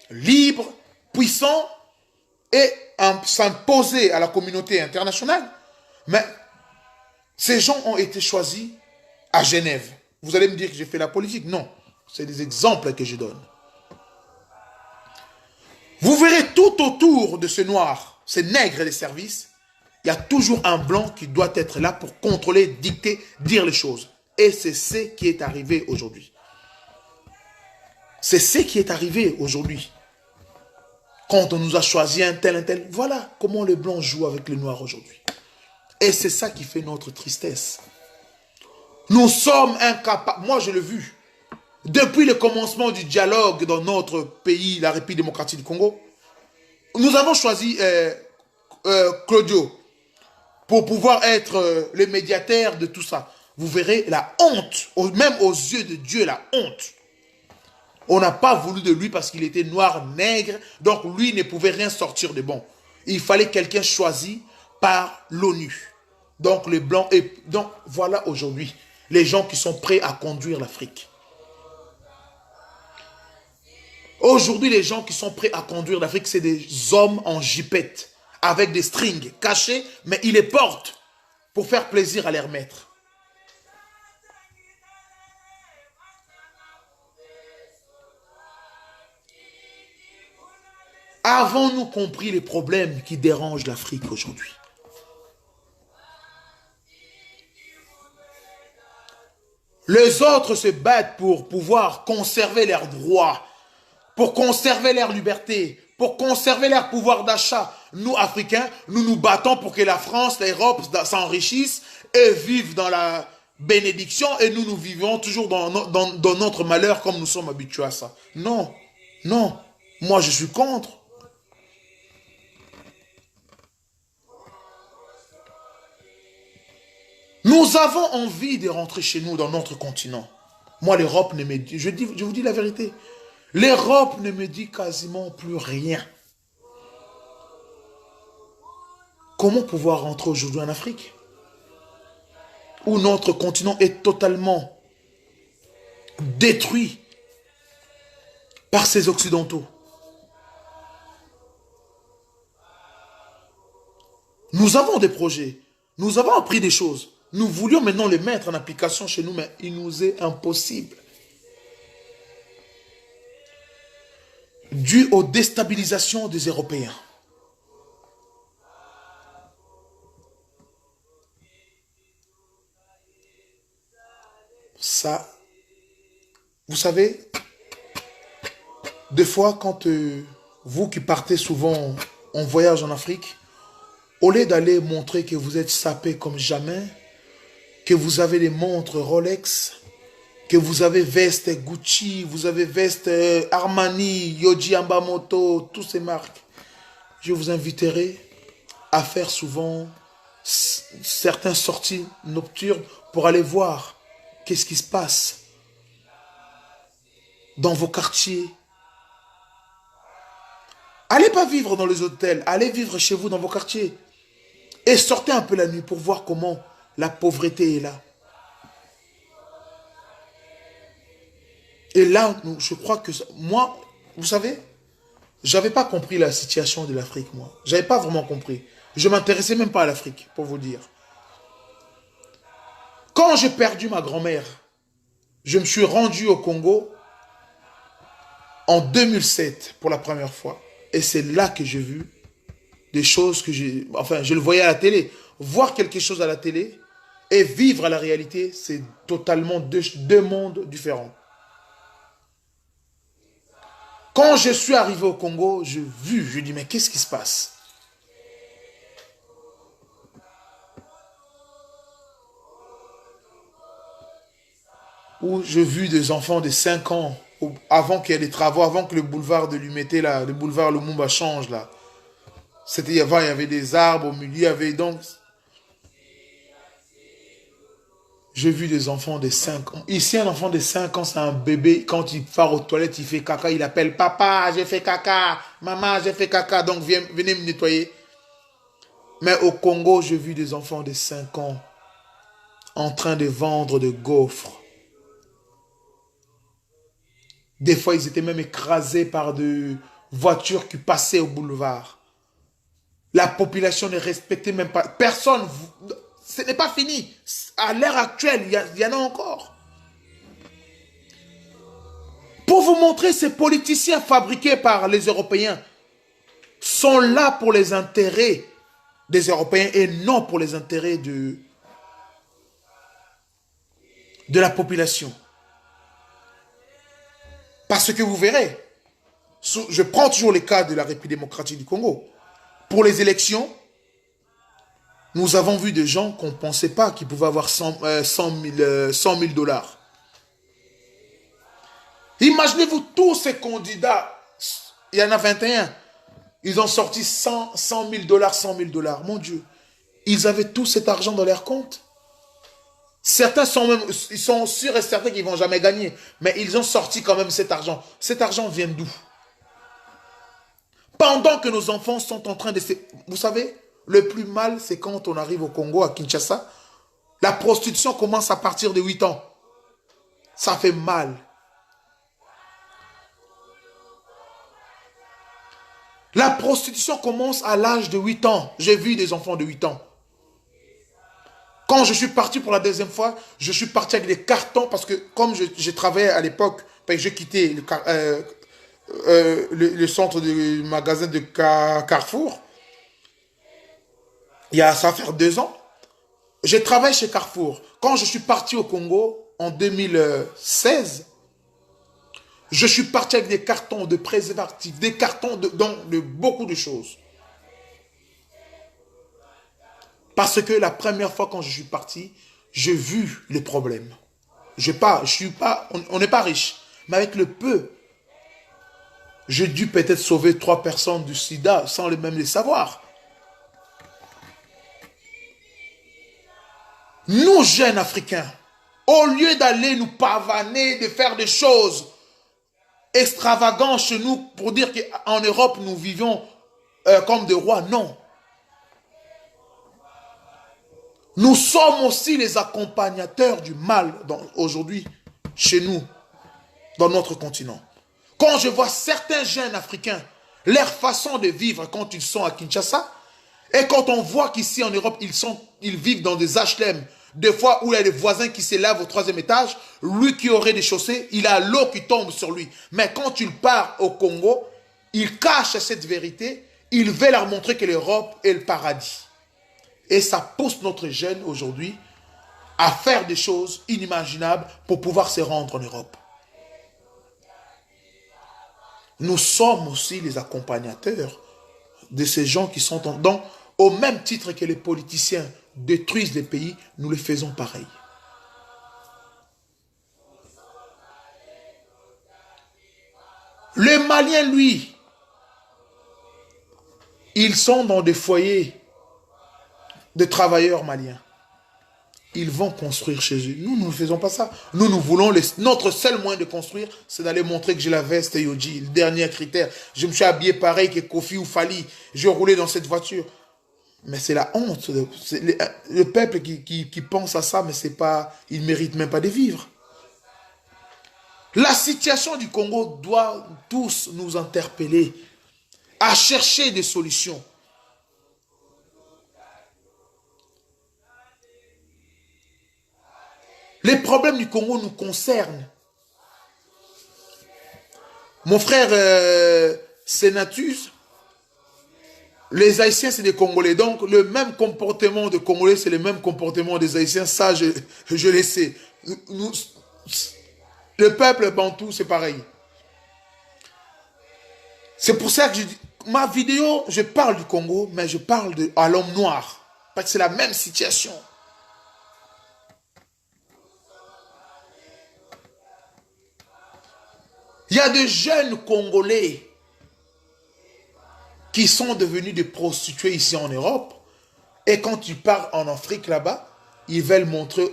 libres, puissants et s'imposer à la communauté internationale, mais ces gens ont été choisis à Genève. Vous allez me dire que j'ai fait la politique? Non, c'est des exemples que je donne. Vous verrez tout autour de ce noir, ces nègres des services, il y a toujours un blanc qui doit être là pour contrôler, dicter, dire les choses. Et c'est ce qui est arrivé aujourd'hui. C'est ce qui est arrivé aujourd'hui. Quand on nous a choisi un tel, voilà comment les blancs jouent avec les noirs aujourd'hui. Et c'est ça qui fait notre tristesse. Nous sommes incapables, moi je l'ai vu, depuis le commencement du dialogue dans notre pays, la République démocratique du Congo, nous avons choisi Claudio pour pouvoir être le médiateur de tout ça. Vous verrez la honte, même aux yeux de Dieu, la honte. On n'a pas voulu de lui parce qu'il était noir, nègre, donc lui ne pouvait rien sortir de bon. Il fallait quelqu'un choisi par l'ONU. Donc les blancs, et donc voilà aujourd'hui les gens qui sont prêts à conduire l'Afrique. Aujourd'hui, les gens qui sont prêts à conduire l'Afrique, c'est des hommes en jipette, avec des strings cachés, mais ils les portent pour faire plaisir à leur maître. Avons-nous compris les problèmes qui dérangent l'Afrique aujourd'hui? Les autres se battent pour pouvoir conserver leurs droits, pour conserver leur liberté, pour conserver leur pouvoir d'achat. Nous, Africains, nous nous battons pour que la France, l'Europe s'enrichissent et vivent dans la bénédiction et nous vivons toujours dans notre malheur comme nous sommes habitués à ça. Non, non, moi je suis contre. Nous avons envie de rentrer chez nous dans notre continent. Moi, l'Europe ne me dit, je vous dis la vérité, l'Europe ne me dit quasiment plus rien. Comment pouvoir rentrer aujourd'hui en Afrique, où notre continent est totalement détruit par ces Occidentaux? Nous avons des projets, nous avons appris des choses. Nous voulions maintenant les mettre en application chez nous, mais il nous est impossible. Dû aux déstabilisations des Européens. Ça, vous savez, des fois quand vous qui partez souvent en voyage en Afrique, au lieu d'aller montrer que vous êtes sapé comme jamais, que vous avez des montres Rolex, que vous avez veste Gucci, vous avez veste Armani, Yohji Yamamoto, toutes ces marques, je vous inviterai à faire souvent certaines sorties nocturnes pour aller voir qu'est-ce qui se passe dans vos quartiers. Allez pas vivre dans les hôtels, allez vivre chez vous dans vos quartiers. Et sortez un peu la nuit pour voir comment la pauvreté est là. Et là, je crois que moi, vous savez, j'avais pas compris la situation de l'Afrique, moi. J'avais pas vraiment compris. Je m'intéressais même pas à l'Afrique, pour vous dire. Quand j'ai perdu ma grand-mère, je me suis rendu au Congo en 2007 pour la première fois. Et c'est là que j'ai vu des choses que je le voyais à la télé. Voir quelque chose à la télé et vivre à la réalité, c'est totalement deux mondes différents. Quand je suis arrivé au Congo, je dis, mais qu'est-ce qui se passe? Où j'ai vu des enfants de 5 ans, avant qu'il y ait des travaux, avant que le boulevard de Lumete, là, le boulevard Lumumba change, là. C'était, il y avait des arbres au milieu, il y avait donc... J'ai vu des enfants de 5 ans. Ici, un enfant de 5 ans, c'est un bébé. Quand il part aux toilettes, il fait caca. Il appelle papa, j'ai fait caca. Maman, j'ai fait caca. Donc, venez me nettoyer. Mais au Congo, j'ai vu des enfants de 5 ans en train de vendre des gaufres. Des fois, ils étaient même écrasés par des voitures qui passaient au boulevard. La population ne respectait même pas. Personne, ce n'est pas fini. À l'heure actuelle, il y en a encore. Pour vous montrer, ces politiciens fabriqués par les Européens sont là pour les intérêts des Européens et non pour les intérêts de la population. Parce que vous verrez, je prends toujours le cas de la République démocratique du Congo. Pour les élections, nous avons vu des gens qu'on ne pensait pas qu'ils pouvaient avoir 100 000 dollars. Imaginez-vous tous ces candidats, il y en a 21, ils ont sorti 100 000 dollars, 100 000 dollars. Mon Dieu, ils avaient tout cet argent dans leur compte. Certains ils sont sûrs et certains qu'ils ne vont jamais gagner. Mais ils ont sorti quand même cet argent. Cet argent vient d'où? Pendant que nos enfants sont en train de... Vous savez, le plus mal, c'est quand on arrive au Congo, à Kinshasa. La prostitution commence à partir de 8 ans. Ça fait mal. La prostitution commence à l'âge de 8 ans. J'ai vu des enfants de 8 ans. Quand je suis parti pour la deuxième fois, je suis parti avec des cartons parce que comme je travaillais à l'époque, j'ai quitté le centre du magasin de Carrefour. Ça va faire 2 ans. J'ai travaillé chez Carrefour. Quand je suis parti au Congo en 2016, je suis parti avec des cartons de préservatifs, des cartons de beaucoup de choses. Parce que la première fois quand je suis parti, j'ai vu les problèmes. On n'est pas riche, mais avec le peu, j'ai dû peut-être sauver 3 personnes du sida sans même les savoir. Nous, jeunes Africains, au lieu d'aller nous pavaner, de faire des choses extravagantes chez nous pour dire qu'en Europe, nous vivions comme des rois, non. Nous sommes aussi les accompagnateurs du mal aujourd'hui, chez nous, dans notre continent. Quand je vois certains jeunes Africains, leur façon de vivre quand ils sont à Kinshasa, et quand on voit qu'ici en Europe, ils vivent dans des HLM, des fois où il y a des voisins qui s'élèvent au 3e étage, lui qui aurait des chaussées, il a l'eau qui tombe sur lui. Mais quand il part au Congo, il cache cette vérité, il veut leur montrer que l'Europe est le paradis. Et ça pousse notre jeune aujourd'hui à faire des choses inimaginables pour pouvoir se rendre en Europe. Nous sommes aussi les accompagnateurs de ces gens qui sont au même titre que les politiciens détruisent les pays, nous les faisons pareil. Les Maliens, lui, ils sont dans des foyers de travailleurs maliens. Ils vont construire chez eux. Nous ne faisons pas ça. Nous voulons... Notre seul moyen de construire, c'est d'aller montrer que j'ai la veste Yoji. Le dernier critère. Je me suis habillé pareil que Kofi ou Fali. Je roulais dans cette voiture. Mais c'est la honte. Le peuple qui pense à ça, mais c'est pas... Il ne mérite même pas de vivre. La situation du Congo doit tous nous interpeller à chercher des solutions. Les problèmes du Congo nous concernent. Mon frère Sénatus, les Haïtiens, c'est des Congolais. Donc, le même comportement des Congolais, c'est le même comportement des Haïtiens. Ça, je le sais. Le peuple bantou, c'est pareil. C'est pour ça que je dis, ma vidéo, je parle du Congo, mais je parle à l'homme noir. Parce que c'est la même situation. Il y a de jeunes Congolais qui sont devenus des prostituées ici en Europe. Et quand tu pars en Afrique là-bas, ils veulent montrer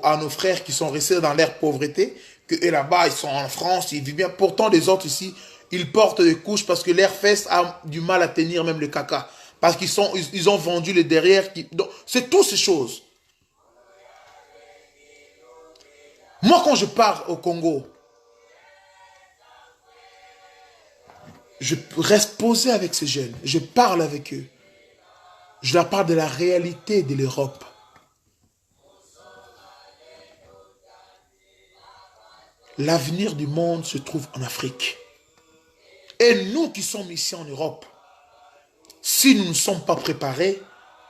à nos frères qui sont restés dans leur pauvreté que là-bas, ils sont en France, ils vivent bien. Pourtant, les autres ici, ils portent des couches parce que leurs fesses ont du mal à tenir même le caca. Parce qu'ils ont vendu les derrière. C'est toutes ces choses. Moi, quand je pars au Congo, je reste posé avec ces jeunes. Je parle avec eux. Je leur parle de la réalité de l'Europe. L'avenir du monde se trouve en Afrique. Et nous qui sommes ici en Europe, si nous ne sommes pas préparés,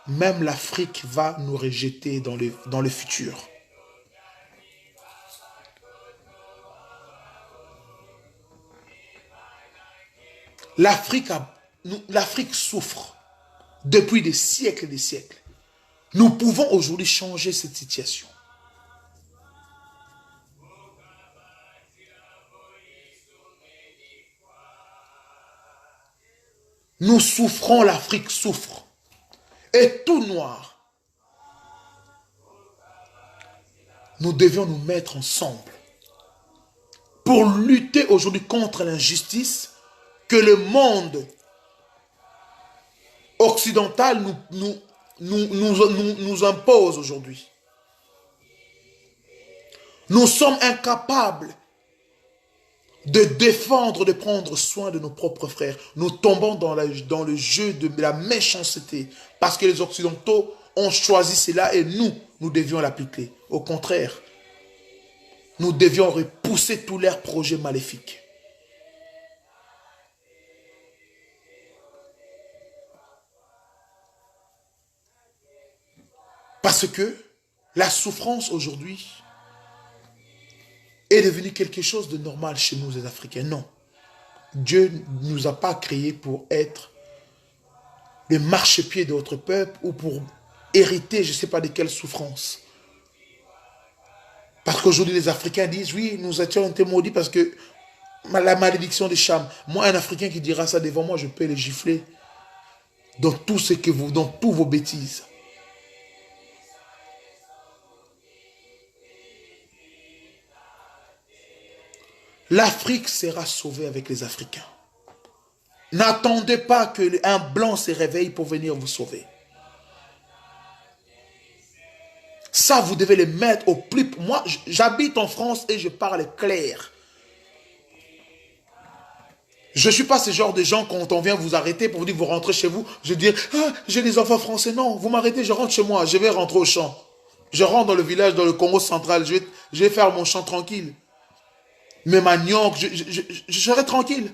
même l'Afrique va nous rejeter dans le futur. L'Afrique souffre depuis des siècles et des siècles. Nous pouvons aujourd'hui changer cette situation. Nous souffrons, l'Afrique souffre. Et tout noir. Nous devions nous mettre ensemble pour lutter aujourd'hui contre l'injustice que le monde occidental nous impose aujourd'hui. Nous sommes incapables de défendre, de prendre soin de nos propres frères. Nous tombons dans le jeu de la méchanceté parce que les Occidentaux ont choisi cela et nous devions l'appliquer. Au contraire, nous devions repousser tous leurs projets maléfiques. Parce que la souffrance aujourd'hui est devenue quelque chose de normal chez nous les Africains. Non. Dieu ne nous a pas créés pour être le marchepied d'autres peuples ou pour hériter, je ne sais pas de quelle souffrance. Parce qu'aujourd'hui les Africains disent, oui, nous étions été maudits parce que la malédiction des Cham. Moi, un Africain qui dira ça devant moi, je peux le gifler dans tout ce que vous, dans tous vos bêtises. L'Afrique sera sauvée avec les Africains. N'attendez pas qu'un blanc se réveille pour venir vous sauver. Ça, vous devez le mettre au plus... Moi, j'habite en France et je parle clair. Je ne suis pas ce genre de gens quand on vient vous arrêter pour vous dire que vous rentrez chez vous. Je dis, ah, j'ai des enfants français. Non, vous m'arrêtez, je rentre chez moi. Je vais rentrer au champ. Je rentre dans le village, dans le Congo central. Je vais faire mon champ tranquille. Mais manioc, je serai tranquille.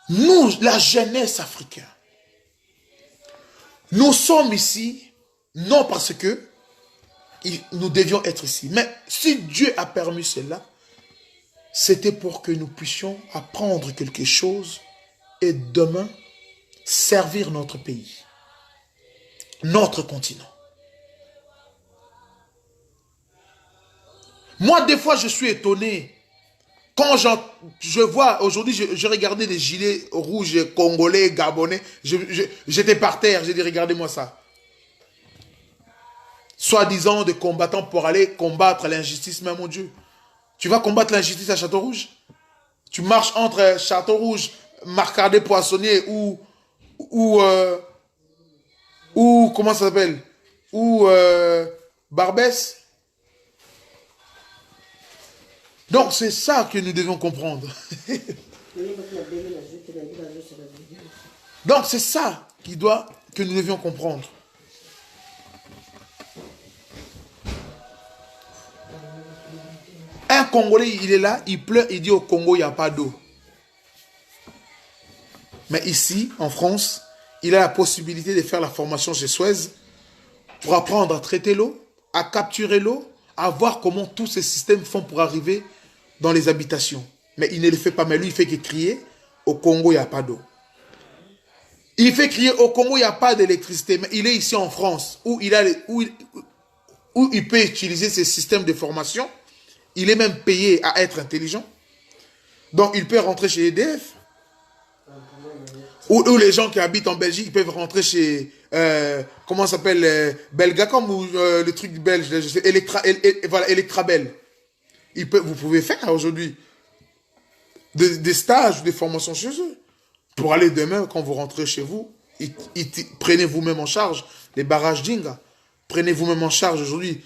Nous, la jeunesse africaine, nous sommes ici, non parce que nous devions être ici. Mais si Dieu a permis cela, c'était pour que nous puissions apprendre quelque chose et demain servir notre pays, notre continent. Moi, des fois, je suis étonné. Quand je vois, aujourd'hui, je regardais des gilets rouges congolais, gabonais. J'étais par terre, j'ai dit, regardez-moi ça. Soi-disant des combattants pour aller combattre l'injustice, mais mon Dieu. Tu vas combattre l'injustice à Château-Rouge? Tu marches entre Château-Rouge, Marcadet Poissonnier ou comment ça s'appelle? Ou Barbès. Donc c'est ça que nous devons comprendre. Donc c'est ça que nous devions comprendre. Un Congolais, il est là, il pleure, il dit au Congo, il n'y a pas d'eau. Mais ici, en France, il a la possibilité de faire la formation chez Suez pour apprendre à traiter l'eau, à capturer l'eau, à voir comment tous ces systèmes font pour arriver dans les habitations. Mais il ne le fait pas. Mais lui, il fait que crier, au Congo, il n'y a pas d'eau. Il fait crier, au Congo, il n'y a pas d'électricité. Mais il est ici en France, où il peut utiliser ces systèmes de formation. Il est même payé à être intelligent. Donc, il peut rentrer chez EDF. Ou les gens qui habitent en Belgique, ils peuvent rentrer chez... comment ça s'appelle, Belgacom ou le truc belge, je sais, voilà, Electrabel. Vous pouvez faire aujourd'hui des stages ou des formations chez eux pour aller demain, quand vous rentrez chez vous, Prenez vous-même en charge les barrages d'Inga. Prenez vous-même en charge aujourd'hui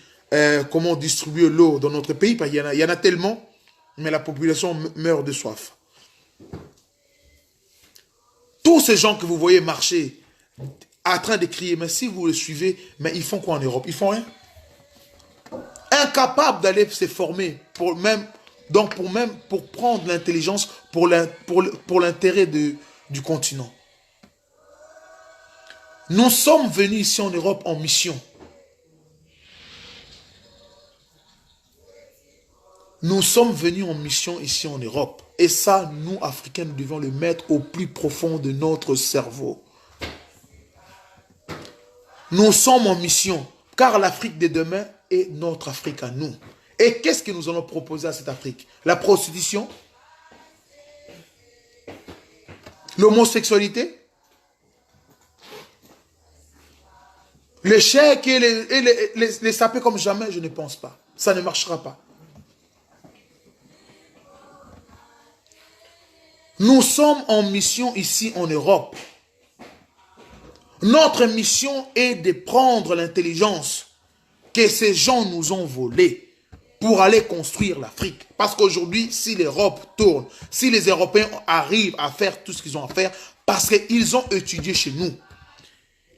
comment distribuer l'eau dans notre pays. Parce qu'il y en a tellement, mais la population meurt de soif. Tous ces gens que vous voyez marcher en train de crier, mais si vous les suivez, mais ils font quoi en Europe? Ils font rien. Incapables d'aller se former pour prendre l'intelligence pour l'intérêt du continent. Nous sommes venus ici en Europe en mission. Nous sommes venus en mission ici en Europe. Et ça, nous, Africains, nous devons le mettre au plus profond de notre cerveau. Nous sommes en mission, car l'Afrique de demain est notre Afrique à nous. Et qu'est-ce que nous allons proposer à cette Afrique? La prostitution? L'homosexualité? Les chèques et les saper comme jamais? Je ne pense pas. Ça ne marchera pas. Nous sommes en mission ici en Europe. Notre mission est de prendre l'intelligence que ces gens nous ont volée pour aller construire l'Afrique. Parce qu'aujourd'hui, si l'Europe tourne, si les Européens arrivent à faire tout ce qu'ils ont à faire, parce qu'ils ont étudié chez nous,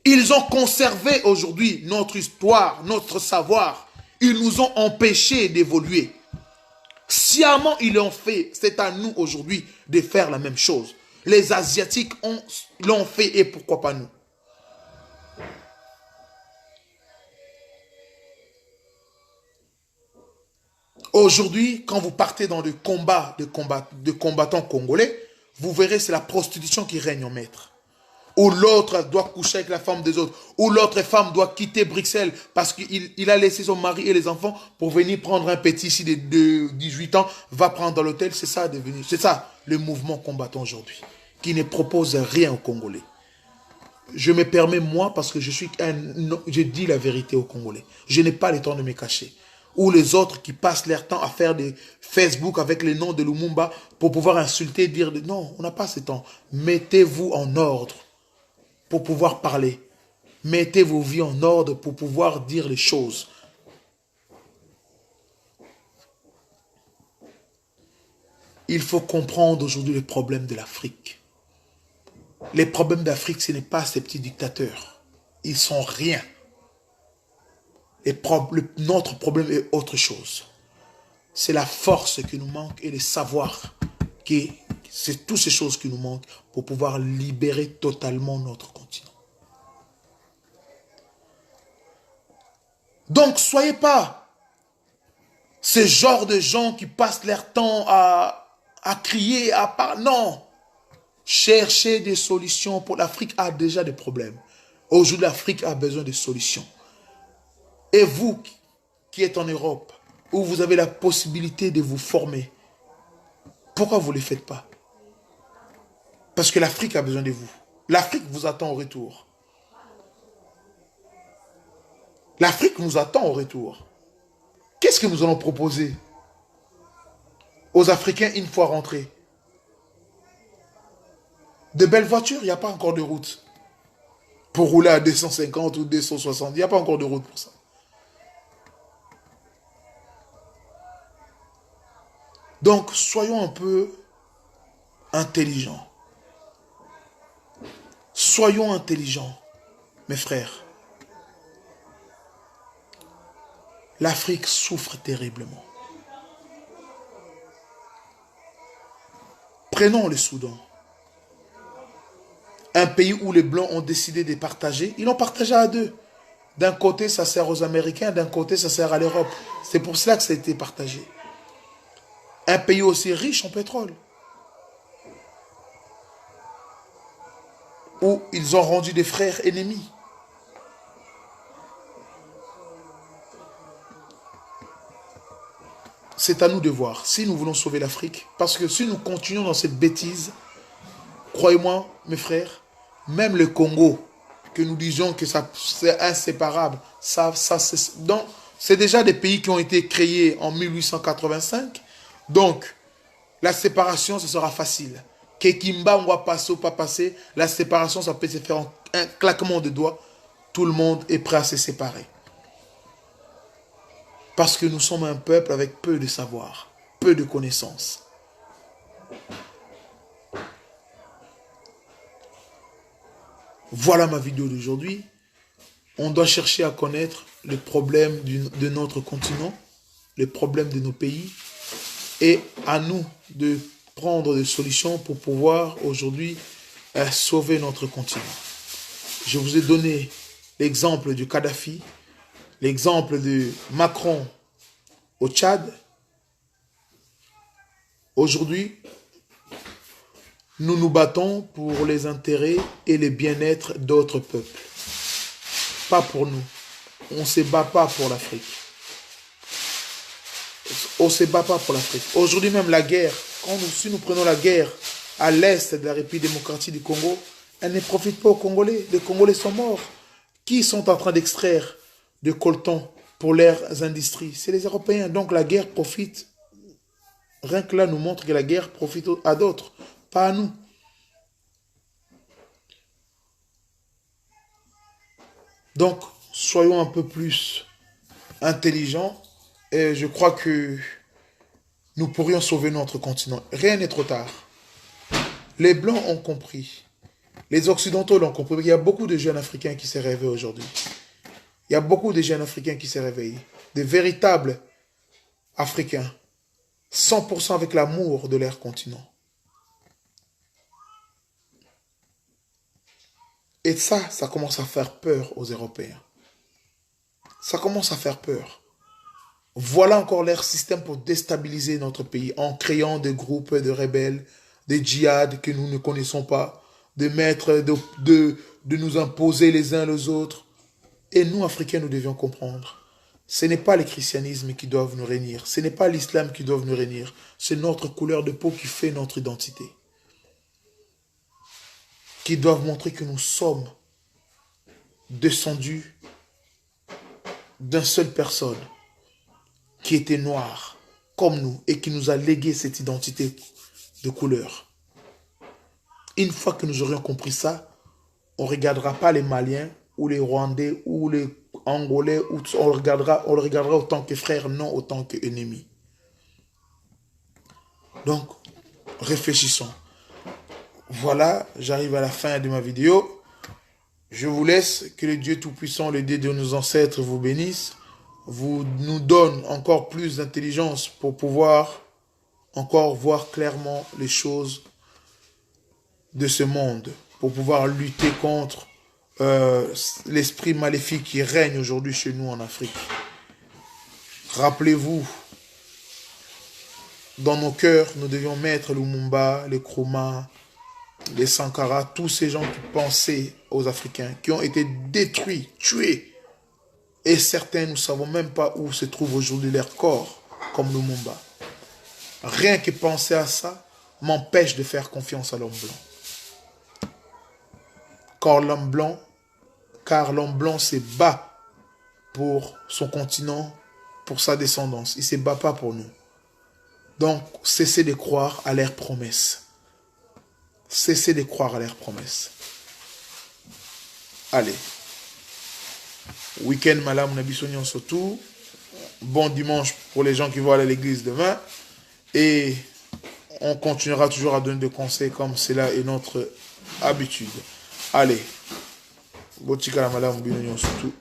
ils ont conservé aujourd'hui notre histoire, notre savoir, ils nous ont empêchés d'évoluer. Sciemment, ils l'ont fait. C'est à nous aujourd'hui de faire la même chose. Les Asiatiques l'ont fait et pourquoi pas nous? Aujourd'hui, quand vous partez dans le combat de combattants congolais, vous verrez c'est la prostitution qui règne en maître. Ou l'autre doit coucher avec la femme des autres. Ou l'autre femme doit quitter Bruxelles parce qu'il a laissé son mari et les enfants pour venir prendre un petit ici de 18 ans, va prendre dans l'hôtel. C'est ça devenu. C'est ça le mouvement combattant aujourd'hui, qui ne propose rien aux Congolais. Je me permets, moi, parce que je dis la vérité aux Congolais. Je n'ai pas le temps de me cacher. Ou les autres qui passent leur temps à faire des Facebook avec les noms de Lumumba pour pouvoir insulter, dire non, on n'a pas ce temps. Mettez-vous en ordre pour pouvoir parler. Mettez vos vies en ordre pour pouvoir dire les choses. Il faut comprendre aujourd'hui les problèmes de l'Afrique. Les problèmes d'Afrique, ce n'est pas ces petits dictateurs. Ils sont rien. Notre problème est autre chose. C'est la force qui nous manque et le savoir. C'est toutes ces choses qui nous manquent pour pouvoir libérer totalement notre continent. Donc, soyez pas ce genre de gens qui passent leur temps à crier, à parler. Non. Cherchez des solutions. L'Afrique a déjà des problèmes. Aujourd'hui, l'Afrique a besoin de solutions. Et vous qui êtes en Europe, où vous avez la possibilité de vous former, pourquoi vous ne le faites pas? Parce que l'Afrique a besoin de vous. L'Afrique vous attend au retour. L'Afrique nous attend au retour. Qu'est-ce que nous allons proposer aux Africains une fois rentrés? De belles voitures, il n'y a pas encore de route. Pour rouler à 250 ou 260, il n'y a pas encore de route pour ça. Donc, soyons un peu intelligents. Soyons intelligents, mes frères. L'Afrique souffre terriblement. Prenons le Soudan. Un pays où les Blancs ont décidé de partager, ils l'ont partagé à deux. D'un côté, ça sert aux Américains, d'un côté, ça sert à l'Europe. C'est pour cela que ça a été partagé. Un pays aussi riche en pétrole, où ils ont rendu des frères ennemis. C'est à nous de voir si nous voulons sauver l'Afrique. Parce que si nous continuons dans cette bêtise, croyez-moi, mes frères, même le Congo, que nous disions que c'est inséparable, c'est déjà des pays qui ont été créés en 1885. Donc, la séparation, ce sera facile. Kekimba, on va passer ou pas passer. La séparation, ça peut se faire en un claquement de doigts. Tout le monde est prêt à se séparer. Parce que nous sommes un peuple avec peu de savoir, peu de connaissances. Voilà ma vidéo d'aujourd'hui. On doit chercher à connaître les problèmes de notre continent, les problèmes de nos pays, et à nous de prendre des solutions pour pouvoir aujourd'hui sauver notre continent. Je vous ai donné l'exemple du Kadhafi, l'exemple de Macron au Tchad. Aujourd'hui, nous nous battons pour les intérêts et le bien-être d'autres peuples. Pas pour nous. On ne se bat pas pour l'Afrique. On ne se bat pas pour l'Afrique. Aujourd'hui même, la guerre, si nous prenons la guerre à l'est de la République démocratique du Congo, elle ne profite pas aux Congolais. Les Congolais sont morts. Qui sont en train d'extraire de coltan pour leurs industries? C'est les Européens. Donc la guerre profite. Rien que là nous montre que la guerre profite à d'autres, pas à nous. Donc, soyons un peu plus intelligents et je crois que nous pourrions sauver notre continent. Rien n'est trop tard. Les Blancs ont compris. Les Occidentaux l'ont compris. Il y a beaucoup de jeunes Africains qui s'est réveillés aujourd'hui. Il y a beaucoup de jeunes Africains qui s'est réveillés. Des véritables Africains. 100% avec l'amour de leur continent. Et ça commence à faire peur aux Européens. Ça commence à faire peur. Voilà encore leur système pour déstabiliser notre pays en créant des groupes de rebelles, des djihad que nous ne connaissons pas, de nous imposer les uns les autres. Et nous, Africains, nous devions comprendre. Ce n'est pas le christianisme qui doivent nous réunir. Ce n'est pas l'islam qui doit nous réunir. C'est notre couleur de peau qui fait notre identité. Qui doivent montrer que nous sommes descendus d'une seule personne qui était noire comme nous et qui nous a légué cette identité de couleur. Une fois que nous aurions compris ça, on ne regardera pas les Maliens ou les Rwandais ou les Angolais, on le regardera autant que frères, non autant qu'ennemis. Donc, réfléchissons. Voilà, j'arrive à la fin de ma vidéo. Je vous laisse, que le Dieu Tout-Puissant, le Dieu de nos ancêtres vous bénisse, nous donne encore plus d'intelligence pour pouvoir encore voir clairement les choses de ce monde, pour pouvoir lutter contre l'esprit maléfique qui règne aujourd'hui chez nous en Afrique. Rappelez-vous, dans nos cœurs, nous devions mettre le Lumumba, les Nkrumah, les Sankara, tous ces gens qui pensaient aux Africains, qui ont été détruits, tués. Et certains, nous ne savons même pas où se trouve aujourd'hui leur corps, comme Lumumba. Rien que penser à ça m'empêche de faire confiance à l'homme blanc. Car l'homme blanc se bat pour son continent, pour sa descendance. Il ne se bat pas pour nous. Donc, cessez de croire à leurs promesses. Cessez de croire à leurs promesses. Allez. Week-end malam nabisonion surtout. Bon dimanche pour les gens qui vont aller à l'église demain. Et on continuera toujours à donner des conseils comme cela est notre habitude. Allez. Botika la malam binonion surtout.